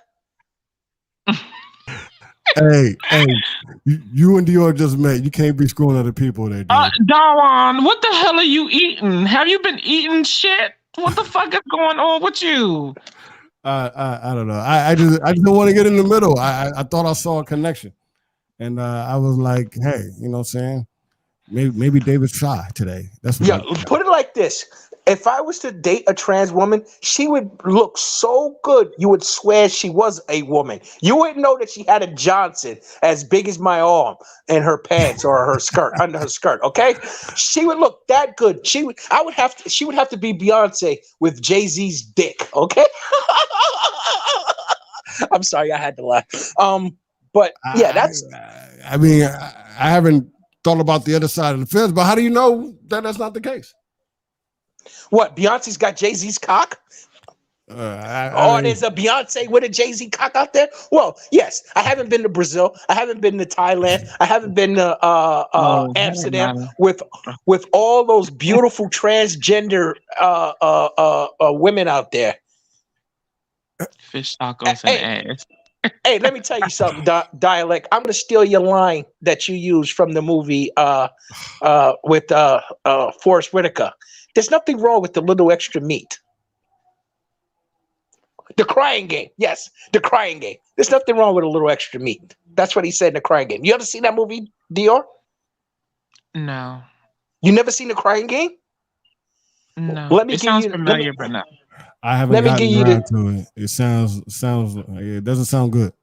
Hey, you and Dior just met. You can't be screwing other people there, dude. Dawan, what the hell are you eating? Have you been eating shit? What the fuck is going on with you? I don't know. I just don't want to get in the middle. I thought I saw a connection, and I was like, hey, you know what I'm saying? Maybe David's shy today. That's what. Yeah, put it like this. If I was to date a trans woman, she would look so good, you would swear she was a woman. You wouldn't know that she had a Johnson as big as my arm in her pants or her skirt, under her skirt, okay? She would look that good. She would have to be Beyonce with Jay-Z's dick, okay? I'm sorry, I had to laugh. But yeah, that's... I mean, I haven't thought about the other side of the fence, but how do you know that that's not the case? What, Beyonce's got Jay-Z's cock? There's a Beyonce with a Jay-Z cock out there? Well, yes. I haven't been to Brazil. I haven't been to Thailand. I haven't been to Amsterdam with all those beautiful transgender women out there. Fish tacos and ass. Hey, let me tell you something, dialect. I'm gonna steal your line that you used from the movie with Forrest Whitaker. There's nothing wrong with the little extra meat. The Crying Game. Yes, The Crying Game. There's nothing wrong with a little extra meat. That's what he said in The Crying Game. You ever seen that movie, Dior? No. You never seen The Crying Game? No. It sounds familiar, but no. I haven't gotten around to it. It sounds. It doesn't sound good.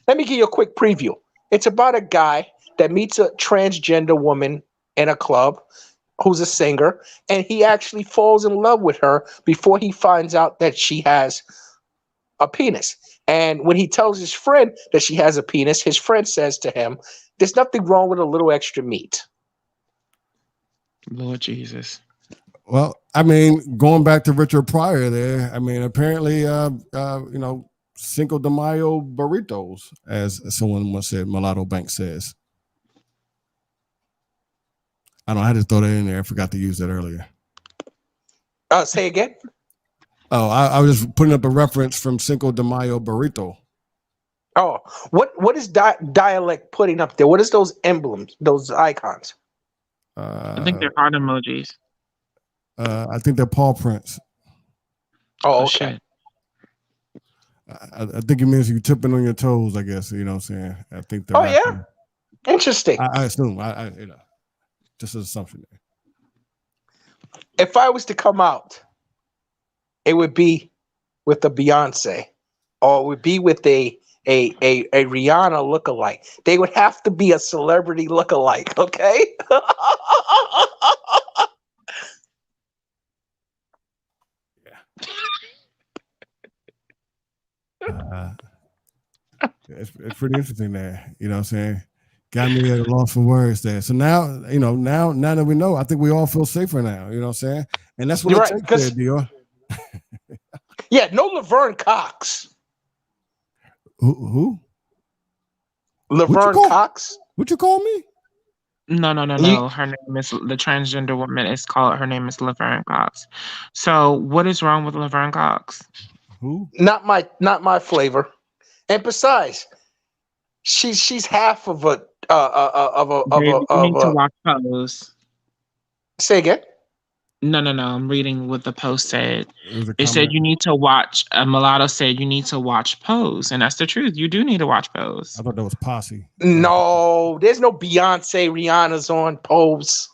Let me give you a quick preview. It's about a guy that meets a transgender woman in a club who's a singer, and he actually falls in love with her before he finds out that she has a penis. And when he tells his friend that she has a penis, his friend says to him, "There's nothing wrong with a little extra meat." Lord Jesus. Well, I mean, going back to Richard Pryor there, I mean, apparently, Cinco de Mayo burritos, as someone once said, Mulatto Bank says. I don't know, I had to throw that in there. I forgot to use that earlier. Say again? Oh, I was just putting up a reference from Cinco de Mayo burrito. Oh, what is dialect putting up there? What is those emblems, those icons? I think they're heart emojis. I think they're paw prints. Oh, okay. I think it means you tipping on your toes, I guess. You know what I'm saying? I think they're. Oh, yeah? Interesting. I assume. Just an assumption there. If I was to come out, it would be with a Beyonce, or it would be with a Rihanna lookalike. They would have to be a celebrity lookalike, okay? It's pretty interesting there. You know what I'm saying? Got me at a loss for words there. So now that we know, I think we all feel safer now. You know what I'm saying? And that's what it takes there, Dior. Yeah, no Laverne Cox. Who? Laverne Cox? What you call me? No. Her name is the transgender woman. Her name is Laverne Cox. So what is wrong with Laverne Cox? Who? Not my flavor. And besides, she's half of a You need to watch Pose. Say again? No. I'm reading what the post said. It said you need to watch. Mulatto said you need to watch Pose, and that's the truth. You do need to watch Pose. I thought that was Posse. No, there's no Beyonce, Rihanna's on Pose.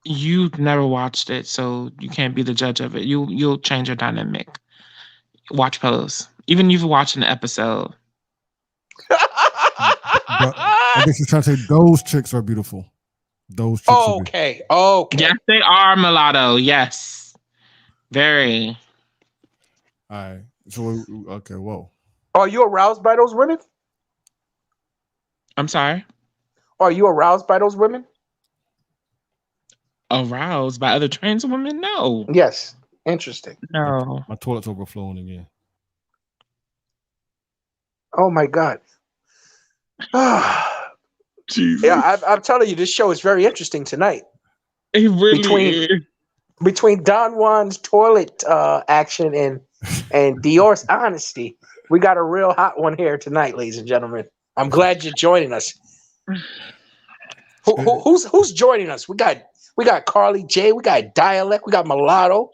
You've never watched it, so you can't be the judge of it. You'll change your dynamic. Watch Pose, even if you watch an episode. I guess you're trying to say those chicks are beautiful. Those chicks. Okay. Yes, they are, Mulatto. Yes, very. All right. So okay. Whoa. Are you aroused by those women? I'm sorry. Are you aroused by those women? Aroused by other trans women? No. Yes. Interesting. No. My toilet's overflowing again. Oh my God. Jesus. Yeah, I'm telling you, this show is very interesting tonight. It really is. Between Don Juan's toilet action and Dior's honesty, we got a real hot one here tonight, ladies and gentlemen. I'm glad you're joining us. Who's joining us? We got Carly J, we got Dialect, we got Mulatto.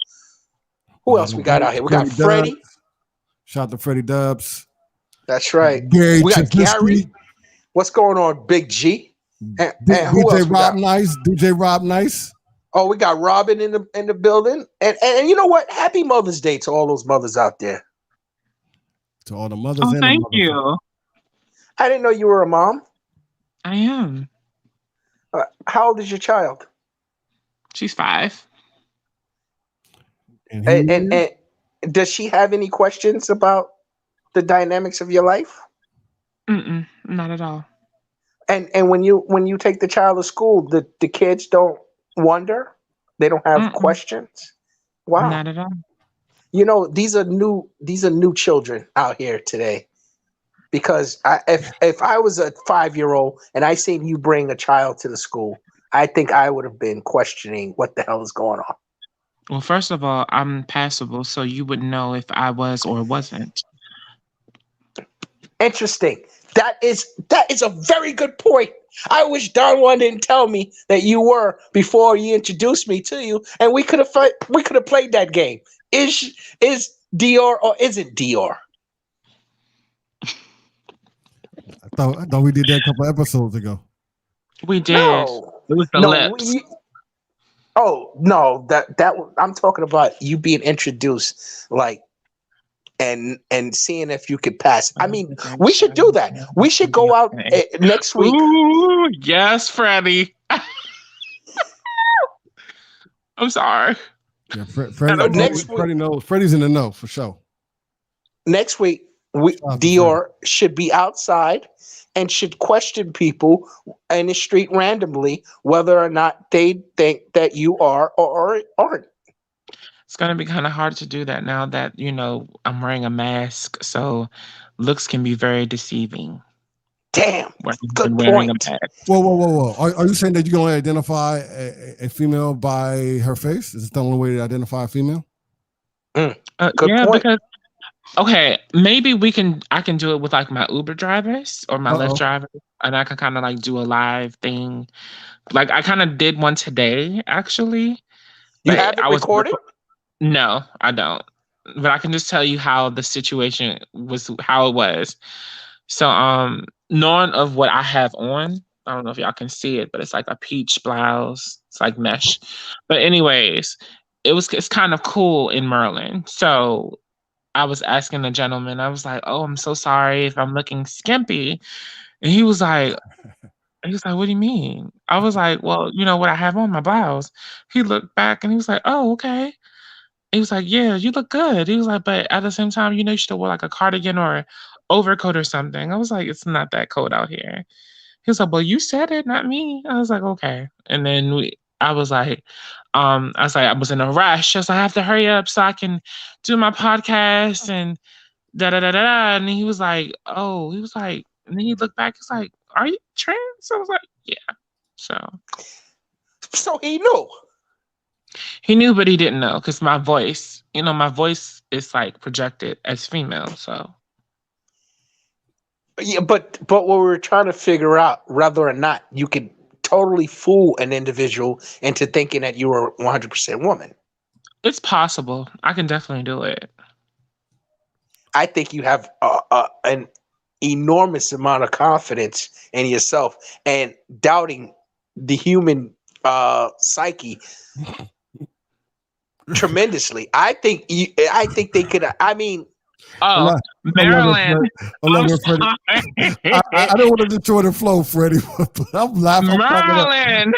Who else we got out here? We got Freddie. Shout out to Freddie Dubs. That's right. Gary we got Gary. What's going on, Big G? And who else? DJ Rob Nice. Oh, we got Robin in the building. And you know what? Happy Mother's Day to all those mothers out there. To all the mothers. Oh, thank you. I didn't know you were a mom. I am. How old is your child? She's 5. And does she have any questions about the dynamics of your life? Not at all. And when you take the child to school, the kids don't wonder? They don't have questions? Wow. Not at all. You know, these are new children out here today. Because if I was a 5-year-old and I seen you bring a child to the school, I think I would have been questioning what the hell is going on. Well, first of all, I'm passable, so you would know if I was or wasn't. Interesting. That is a very good point. I wish Don Juan didn't tell me that you were before he introduced me to you, and we could have played that game. Is Dior or isn't Dior? I thought we did that a couple episodes ago. We did. No. It was the lips. No, that I'm talking about you being introduced like and seeing if you could pass. I mean, we should do that. We should go out next week. Ooh, yes, Freddie. I'm sorry. Yeah, Freddie knows. Freddie's in the know for sure. Next week, Dior should be outside and should question people in the street randomly whether or not they think that you are or aren't. It's going to be kind of hard to do that now that, I'm wearing a mask. So looks can be very deceiving. Damn. Good point. Whoa. Are you saying that you can only identify a female by her face? Is it the only way to identify a female? Good point. Because, okay, maybe I can do it with like my Uber drivers or my Lyft drivers. And I can kind of like do a live thing. Like I kind of did one today, actually. You have it recorded? No, I don't. But I can just tell you how the situation was, how it was. So, knowing of what I have on, I don't know if y'all can see it, but it's like a peach blouse. It's like mesh. But anyways, it's kind of cool in Maryland. So I was asking the gentleman, I was like, oh, I'm so sorry if I'm looking skimpy. And he was like, what do you mean? I was like, well, you know what I have on, my blouse. He looked back and he was like, oh, okay. He was like, yeah, you look good. He was like, but at the same time, you should have wore like a cardigan or overcoat or something. I was like, it's not that cold out here. He was like, well, you said it, not me. I was like, okay. And then I was like, I was in a rush. I was like, I have to hurry up so I can do my podcast and da-da-da-da-da. And he was like, oh, and then he looked back, he's like, are you trans? I was like, yeah. So he knew. He knew, but he didn't know because my voice is like projected as female. So yeah, but what we were trying to figure out whether or not you could totally fool an individual into thinking that you were 100% woman. It's possible. I can definitely do it. I think you have an enormous amount of confidence in yourself and doubting the human psyche tremendously. I think they could. I mean, Maryland. I don't want to destroy the flow, Freddie, but I'm laughing. Maryland.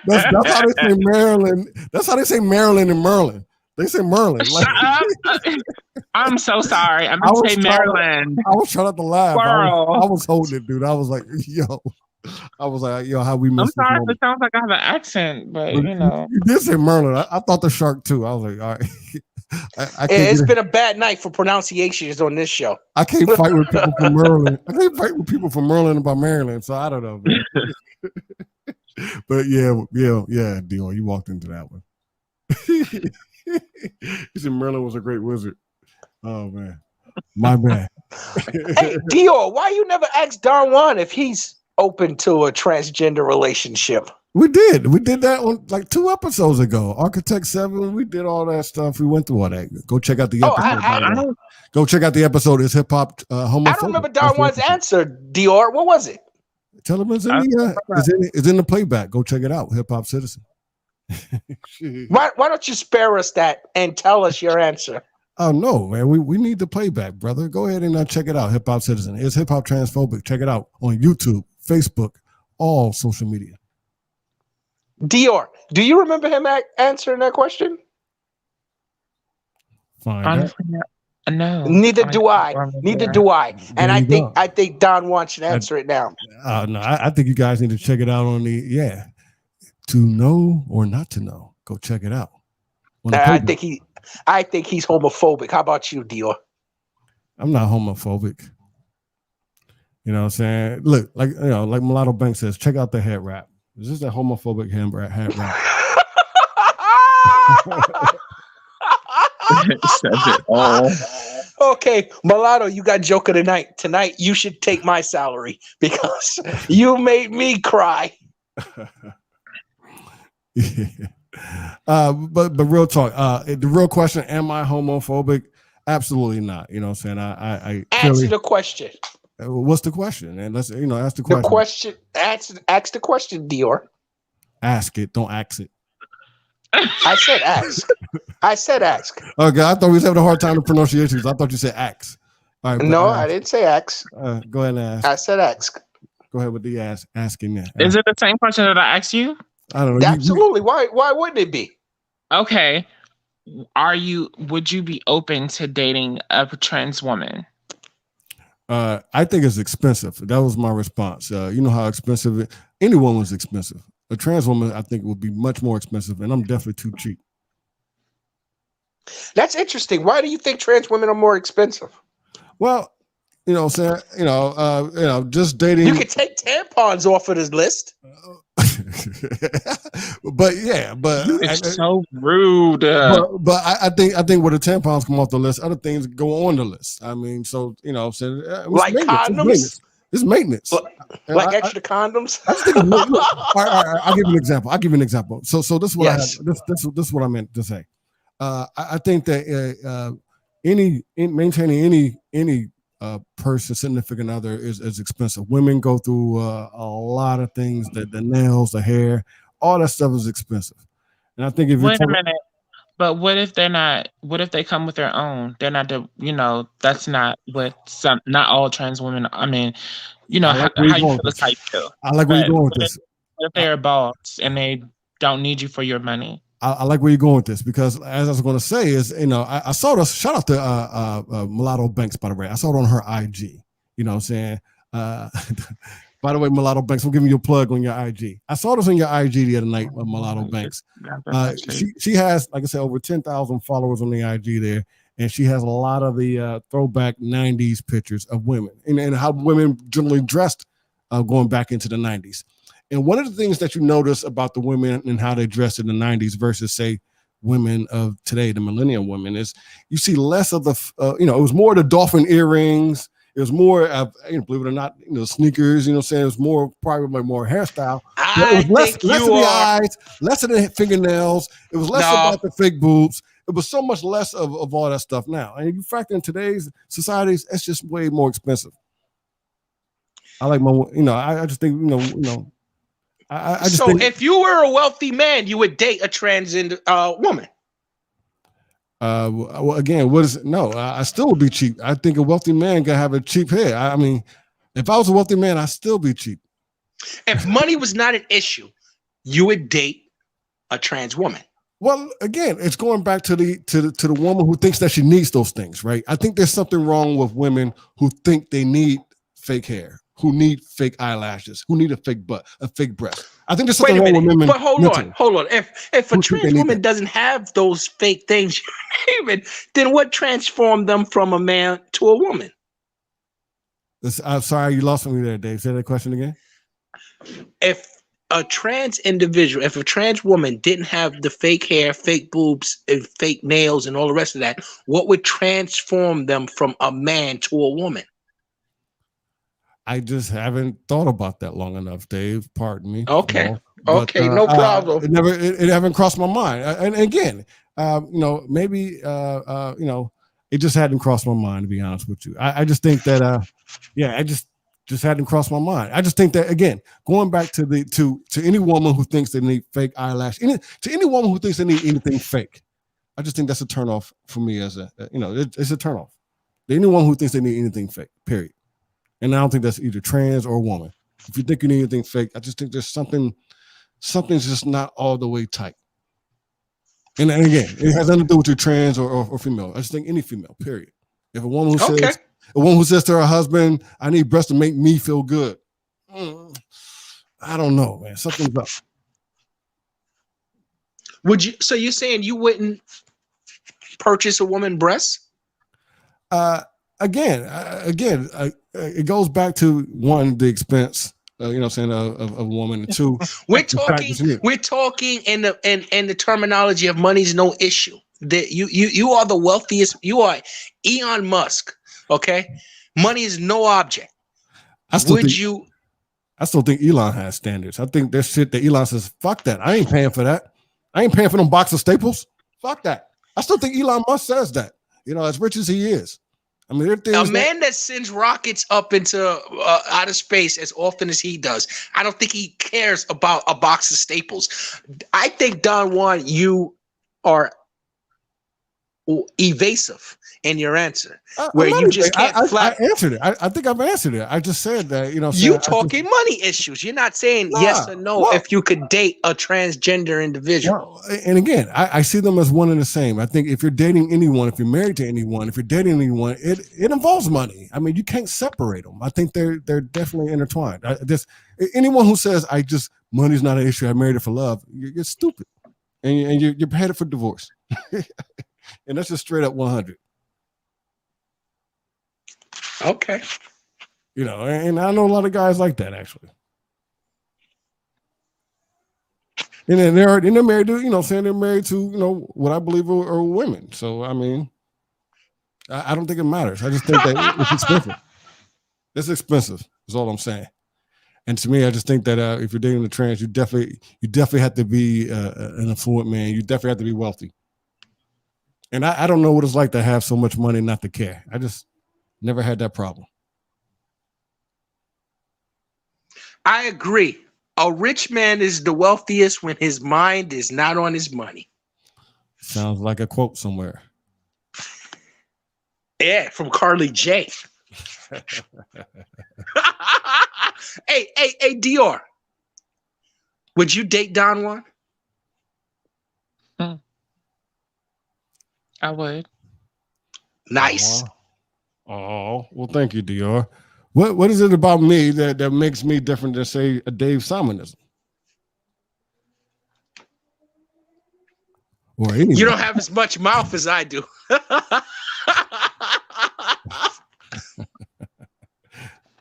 That's how they say Maryland. That's how they say Maryland in Maryland. They say Merlin. Like, I'm so sorry. I'm going to say Maryland. I was trying not to laugh. I was holding it, dude. I was like, yo. How we missed. I'm sorry if it sounds like I have an accent, but You did say Merlin. I thought the shark too. I was like, all right. It's been a bad night for pronunciations on this show. I can't fight with people from Maryland. I can't fight with people from Maryland about Maryland, so I don't know. But yeah, Dior, you walked into that one. He said Merlin was a great wizard. Oh man, my bad. Hey Dior, why you never asked Don Juan if he's open to a transgender relationship? We did that one like 2 episodes ago. Architect 7, we did all that stuff. We went through all that. Go check out the episode. Go check out the episode. It's hip hop homophobic. I don't remember Don Juan's answer, Dior. What was it? Tell him it's in the playback. Go check it out. HipHopCitizen. Why don't you spare us that and tell us your answer? Oh no, man. We need the playback, brother. Go ahead and check it out. HipHopCitizen. It's hip hop transphobic. Check it out on YouTube, Facebook, all social media. Dior, do you remember him answering that question? Honestly, no. Neither do I. And I think Don Juan should answer it now. No, I think you guys need to check it out on to know or not to know. Go check it out. I think he's homophobic. How about you, Dior? I'm not homophobic. You know what I'm saying? Look, like Mulatto Bank says, check out the head wrap. Is this a homophobic hand wrap? Says it all. Okay, Mulatto, you got joke of the night. Tonight, you should take my salary because you made me cry. Yeah. But real talk. The real question: am I homophobic? Absolutely not. You know what I'm saying? I answer the question. What's the question? And let's ask the question. Ask the question, Dior. Ask it. Don't ask it. I said ask. I said ask. Okay, I thought we was having a hard time with pronunciations. I thought you said ask. All right, No, I didn't say ask. Go ahead and ask. I said ask. Go ahead with the asking that. Is it the same question that I asked you? I don't know. Absolutely. Why wouldn't it be? Okay. Would you be open to dating a trans woman? I think it's expensive. That was my response. You know how expensive any woman's expensive. A trans woman, I think, would be much more expensive, and I'm definitely too cheap. That's interesting. Why do you think trans women are more expensive? Well, just dating. You could take tampons off of this list. But it's so rude. But I think where the tampons come off the list, other things go on the list. I mean, so like condoms. It's maintenance. Like extra condoms. I'll give you an example. So this is what I have. This is what I meant to say. I think that maintaining any person, significant other is expensive. Women go through a lot of things, the nails, the hair, all that stuff is expensive. And I think if wait a minute, but what if they're not? What if they come with their own? They're not that's not what not all trans women. I mean, how you feel is how you feel. I like where you're going with this. What if they're boss and they don't need you for your money? I like where you're going with this because, as I was going to say, is I saw this. Shout out to Mulatto Banks, by the way. I saw it on her IG. You know what I'm saying? By the way, Mulatto Banks, I'm giving you a plug on your IG. I saw this on your IG the other night, Mulatto Banks. She has, like I said, over 10,000 followers on the IG there, and she has a lot of the throwback 90s pictures of women and how women generally dressed going back into the 90s. And one of the things that you notice about the women and how they dressed in the 90s versus, say, women of today, the millennial women, is you see less of the, it was more the dolphin earrings. It was more of, believe it or not, sneakers, it was more, probably more hairstyle. It was less of the eyes, less of the fingernails. It was less about the fake boobs. It was so much less of all that stuff now. And you factor in today's societies, it's just way more expensive. I like I just think, I just so think, if you were a wealthy man, you would date a transgender woman. Well, again, I still would be cheap. I think a wealthy man can have a cheap hair. I mean, if I was a wealthy man, I'd still be cheap. If money was not an issue, you would date a trans woman. Well, again, it's going back to the woman who thinks that she needs those things, right? I think there's something wrong with women who think they need fake hair, who need fake eyelashes, who need a fake butt, a fake breast. I think there's something wrong with women. But hold on. If a trans woman doesn't have those fake things you're naming, then what transformed them from a man to a woman? I'm sorry, you lost me there, Dave. Say that question again. If a trans individual, if a trans woman didn't have the fake hair, fake boobs, and fake nails, and all the rest of that, what would transform them from a man to a woman? I just haven't thought about that long enough, Dave. Pardon me. Okay. No problem. It haven't crossed my mind. And again, maybe it just hadn't crossed my mind, to be honest with you. I just think that it just hadn't crossed my mind. I just think that, again, going back to any woman who thinks they need fake eyelash, to any woman who thinks they need anything fake, I just think that's a turnoff for me it's a turnoff. Anyone who thinks they need anything fake, period. And I don't think that's either trans or a woman. If you think you need anything fake, I just think there's something's just not all the way tight. And again, it has nothing to do with your trans or female. I just think any female, period. If a woman who says to her husband, I need breasts to make me feel good. I don't know, man. Something's up. So you're saying you wouldn't purchase a woman breasts? Again, it goes back to one, the expense, of a woman, and two, we're talking in the terminology of money's no issue. That you are the wealthiest. You are Elon Musk. Okay, money is no object. I still think Elon has standards. I think there's shit that Elon says, fuck that. I ain't paying for that. I ain't paying for them box of Staples. Fuck that. I still think Elon Musk says that. As rich as he is. I mean, there are things a man that sends rockets up into outer space as often as he does, I don't think he cares about a box of staples. I think, Don Juan, you are evasive in your answer, where you just can't I answered it. I think I've answered it. I just said that, you talking money issues. You're not saying yes or no if you could date a transgender individual. And again, I see them as one and the same. I think if you're dating anyone, if you're married to anyone, if you're dating anyone, it involves money. I mean, you can't separate them. I think they're definitely intertwined. Anyone who says money's not an issue, I married her for love, you're stupid, and you're headed for divorce. And that's just straight up 100. Okay. And I know a lot of guys like that, actually. And then they're married to, saying they're married to, what I believe are women. So, I mean, I don't think it matters. I just think that it's expensive. It's expensive, is all I'm saying. And to me, I just think that if you're dating a trans, you definitely have to be an affluent man. You definitely have to be wealthy. And I don't know what it's like to have so much money and not to care. I just never had that problem. I agree. A rich man is the wealthiest when his mind is not on his money. Sounds like a quote somewhere. Yeah, from Carly J. Hey, Dior. Would you date Don Juan? I would. Nice. Oh, well, thank you, Dior. What is it about me that makes me different than, say, a Dave Simonism? Or anyone? You don't have as much mouth as I do.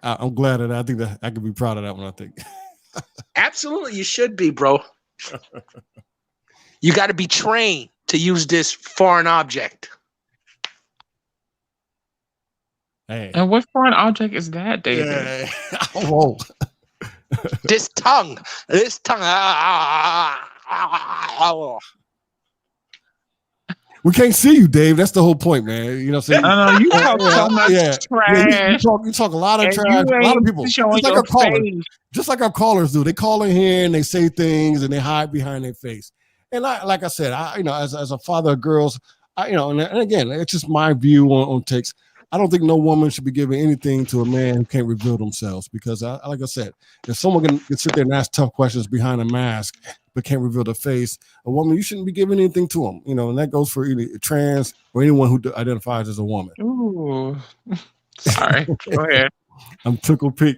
I'm glad that I think that I could be proud of that one, I think. Absolutely, you should be, bro. You got to be trained to use this foreign object. Hey. And what foreign object is that, David? Yeah. Whoa. This tongue. We can't see you, Dave. That's the whole point, man. You know what I'm saying? I know you talk so much trash. Yeah, you talk a lot of trash. A lot of people, just like our callers do. They call in here and they say things and they hide behind their face. And like I said, as a father of girls, and again, it's just my view on takes. I don't think no woman should be giving anything to a man who can't reveal themselves, because, like I said, if someone can sit there and ask tough questions behind a mask but can't reveal their face, a woman, you shouldn't be giving anything to them. And that goes for either trans or anyone who identifies as a woman. Ooh, sorry. Go ahead. I'm tickled pink.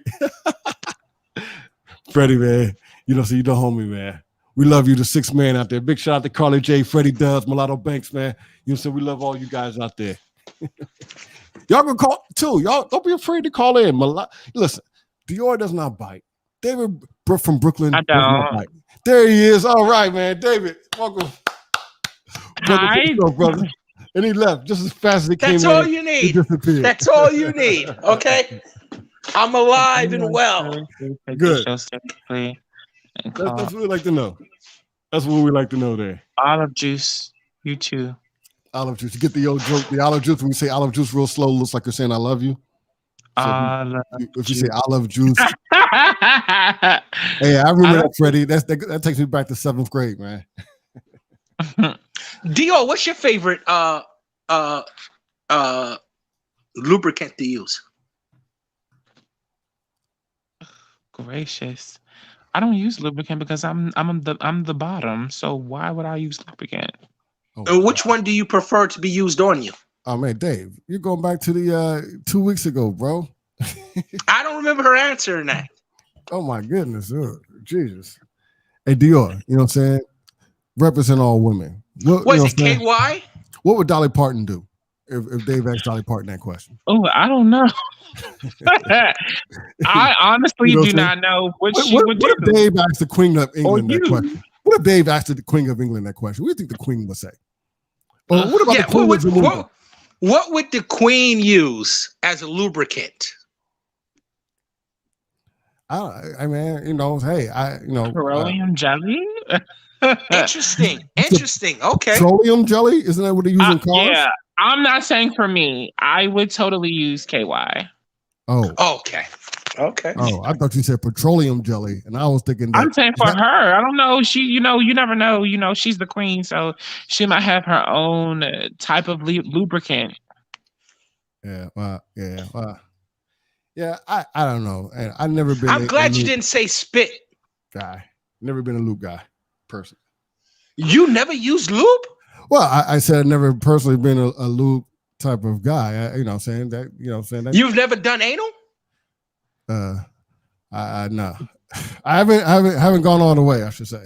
Freddie, man, so you the homie, man. We love you, the sixth man out there. Big shout out to Carly J, Freddie Dubs, Mulatto Banks, man. So we love all you guys out there. Y'all can call too. Y'all don't be afraid to call in. Listen, Dior does not bite. David from Brooklyn does not bite. There he is. All right, man. David, welcome. Hi, show, brother. And he left just as fast as he came in. That's all you need. That's all you need. Okay, I'm alive and well. Good. That's what we like to know. That's what we like to know there. Olive juice. You too. Olive juice. You get the old joke. The olive juice, when we say olive juice real slow, looks like you're saying I love you. So if you say olive juice. Hey, I remember that, Freddie. That takes me back to 7th grade, man. Dio, what's your favorite lubricant to use? Gracious. I don't use lubricant because I'm the bottom. So why would I use lubricant? Which one do you prefer to be used on you? Oh man, Dave, you're going back to the 2 weeks ago, bro. I don't remember her answering that. Oh my goodness, Jesus. Hey Dior, you know what I'm saying? Represent all women. What is it, KY? What would Dolly Parton do if Dave asked Dolly Parton that question? Oh, I don't know. I honestly do not know what she would do. What if Dave asked the Queen of England that question? What if Dave asked the Queen of England that question? What do you think the Queen would say? Or what about the Queen of England? What would the Queen use as a lubricant? I mean, hey, petroleum jelly. Interesting. Okay. Petroleum jelly? Isn't that what they use in cars? Yeah. I'm not saying for me. I would totally use KY. Oh, Okay. oh, I thought you said petroleum jelly, and I was thinking that I'm saying for her. I don't know. She, you never know. She's the queen, so she might have her own type of lubricant. Yeah, yeah. I don't know. And I've never been. I'm glad you didn't say spit. Guy, never been a lube guy, person. You never used lube? Well, I said I've never personally been a lube type of guy. Saying that. You've never done anal? No, I haven't gone all the way, I should say.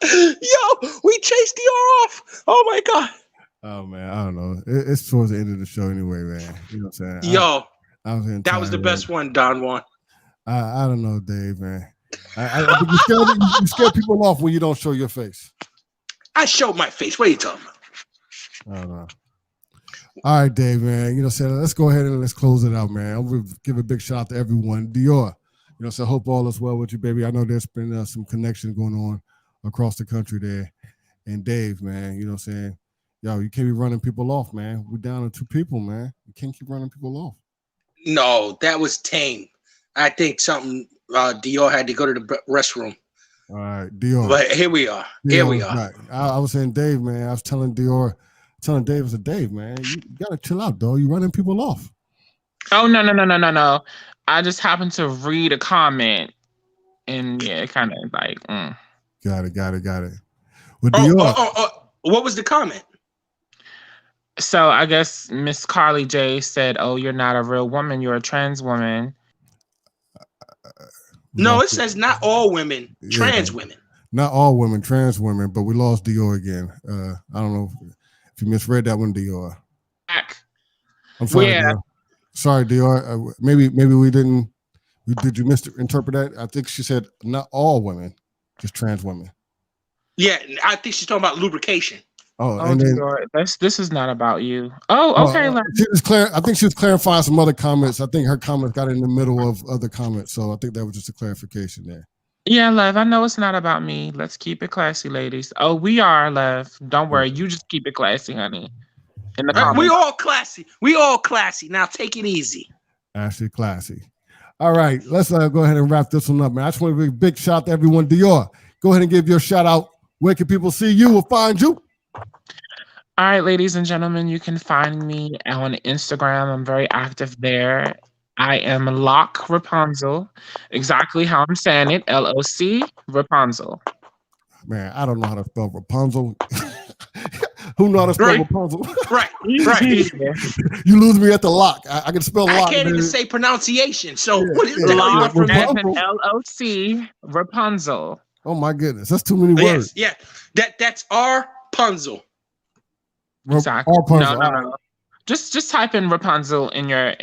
Yo, we chased Dior off. Oh my god. Oh man, I don't know. It's towards the end of the show anyway, man. You know what I'm saying? Yo, that was the best one, Don Juan. I don't know, Dave, man. I think you scare people off when you don't show your face. I showed my face. What are you talking about? I don't know. All right, Dave, man. Let's go ahead and let's close it out, man. I'm gonna give a big shout out to everyone. Dior, I hope all is well with you, baby. I know there's been some connection going on across the country there. And Dave, man, you can't be running people off, man. We're down to 2 people, man. You can't keep running people off. No, that was tame. I think something Dior had to go to the restroom. All right, Dior. But here we are. Here we are. Right. I was saying, Dave, man. I was telling Dave, I said, Dave, man, you gotta chill out, though. You're running people off. Oh no. I just happened to read a comment, and yeah, it kind of like. Got it. With Dior. What was the comment? So I guess Miss Carly J said, "Oh, you're not a real woman. You're a trans woman." No, it says not all women, trans women. Not all women, trans women, but we lost Dior again. I don't know if you misread that one, Dior. I'm sorry, Yeah. Dior. Sorry, Dior. Maybe we didn't. Did you misinterpret that? I think she said not all women, just trans women. Yeah, I think she's talking about lubrication. Oh, Oh, and then Dior, this is not about you. Oh, okay. I think she was clarifying some other comments. I think her comments got in the middle of other comments, so I think that was just a clarification there. Yeah, Lev, I know it's not about me. Let's keep it classy, ladies. Oh, we are, Lev. Don't worry. You just keep it classy, honey. In the comments. We all classy. We all classy. Now take it easy. Actually classy. All right, let's go ahead and wrap this one up, man. I just want to give a big shout out to everyone. Dior, go ahead and give your shout out. Where can people see you or find you? All right, ladies and gentlemen, you can find me on Instagram. I'm very active there. I am Lock Rapunzel, exactly how I'm saying it, LOC Rapunzel. Man, I don't know how to spell Rapunzel. Who know how to spell Rapunzel? Right. You lose me at the lock. I can spell lock. I can't even say pronunciation. So what is the Lock for as an LOC Rapunzel. Oh my goodness, that's too many words. Yes, yeah. That's Rapunzel. Exactly. Rapunzel. No. Just type in Rapunzel in your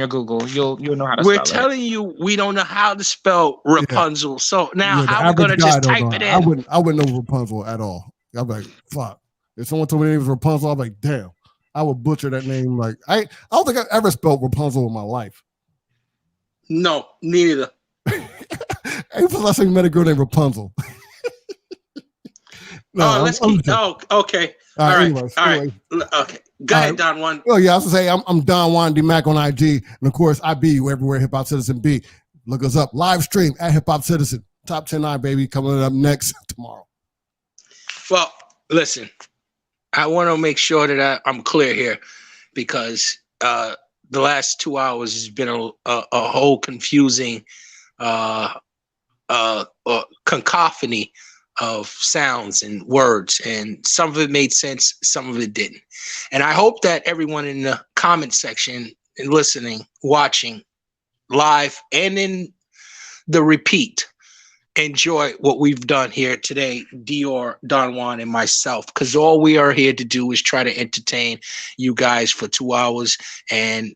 Google. You'll know how to spell it. We're telling you we don't know how to spell Rapunzel. Yeah. So now how are we gonna just type it in? I wouldn't know Rapunzel at all. I'd be like, fuck. If someone told me the name was Rapunzel, I'd be like, damn. I would butcher that name. Like I don't think I've ever spelled Rapunzel in my life. No, neither. Hey, plus I met a girl named Rapunzel. No, let's keep. Oh, okay. All right. Anyways. Okay. Go ahead, Don Juan. Well, yeah, I was gonna say I'm Don Juan D Mac on IG, and of course I be you everywhere Hip Hop Citizen be. Look us up. Live stream at Hip Hop Citizen. Top 10 baby, coming up next tomorrow. Well, listen, I want to make sure that I'm clear here because the last 2 hours has been a whole confusing cacophony of sounds and words, and some of it made sense, some of it didn't. And I hope that everyone in the comment section and listening, watching live and in the repeat enjoy what we've done here today, Dior, Don Juan, and myself, because all we are here to do is try to entertain you guys for 2 hours, and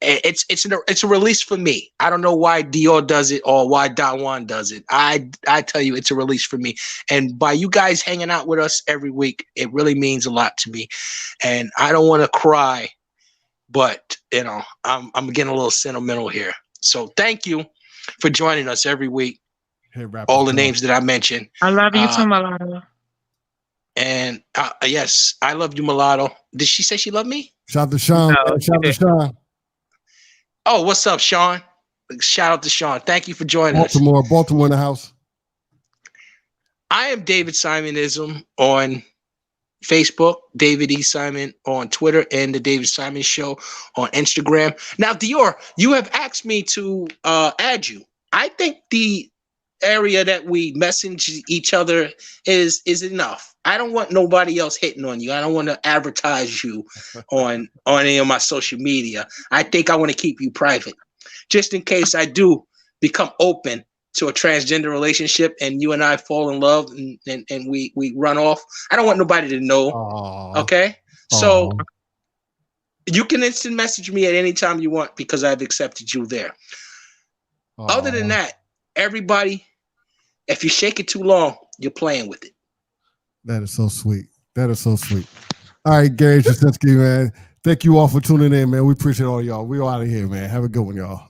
it's a release for me. I don't know why Dior does it or why Don Juan does it. I tell you, it's a release for me. And by you guys hanging out with us every week, it really means a lot to me. And I don't want to cry, but I'm getting a little sentimental here. So thank you for joining us every week. all the names that I mentioned. I love you too, Mulatto. And yes, I love you, Mulatto. Did she say she loved me? Shout out to Sean. No, Shout out to Sean. Oh, what's up, Sean? Shout out to Sean. Thank you for joining us. Baltimore in the house. I am David Simonism on Facebook, David E. Simon on Twitter, and the David Simon Show on Instagram. Now, Dior, you have asked me to add you. I think the area that we message each other is enough. I don't want nobody else hitting on you. I don't want to advertise you on any of my social media. I think I want to keep you private, just in case I do become open to a transgender relationship and you and I fall in love and we run off. I don't want nobody to know. Aww. Okay? So you can instant message me at any time you want because I've accepted you there. Other than that, everybody, if you shake it too long, you're playing with it. That is so sweet. That is so sweet. All right, Gary Jasinski, man. Thank you all for tuning in, man. We appreciate all y'all. We out of here, man. Have a good one, y'all.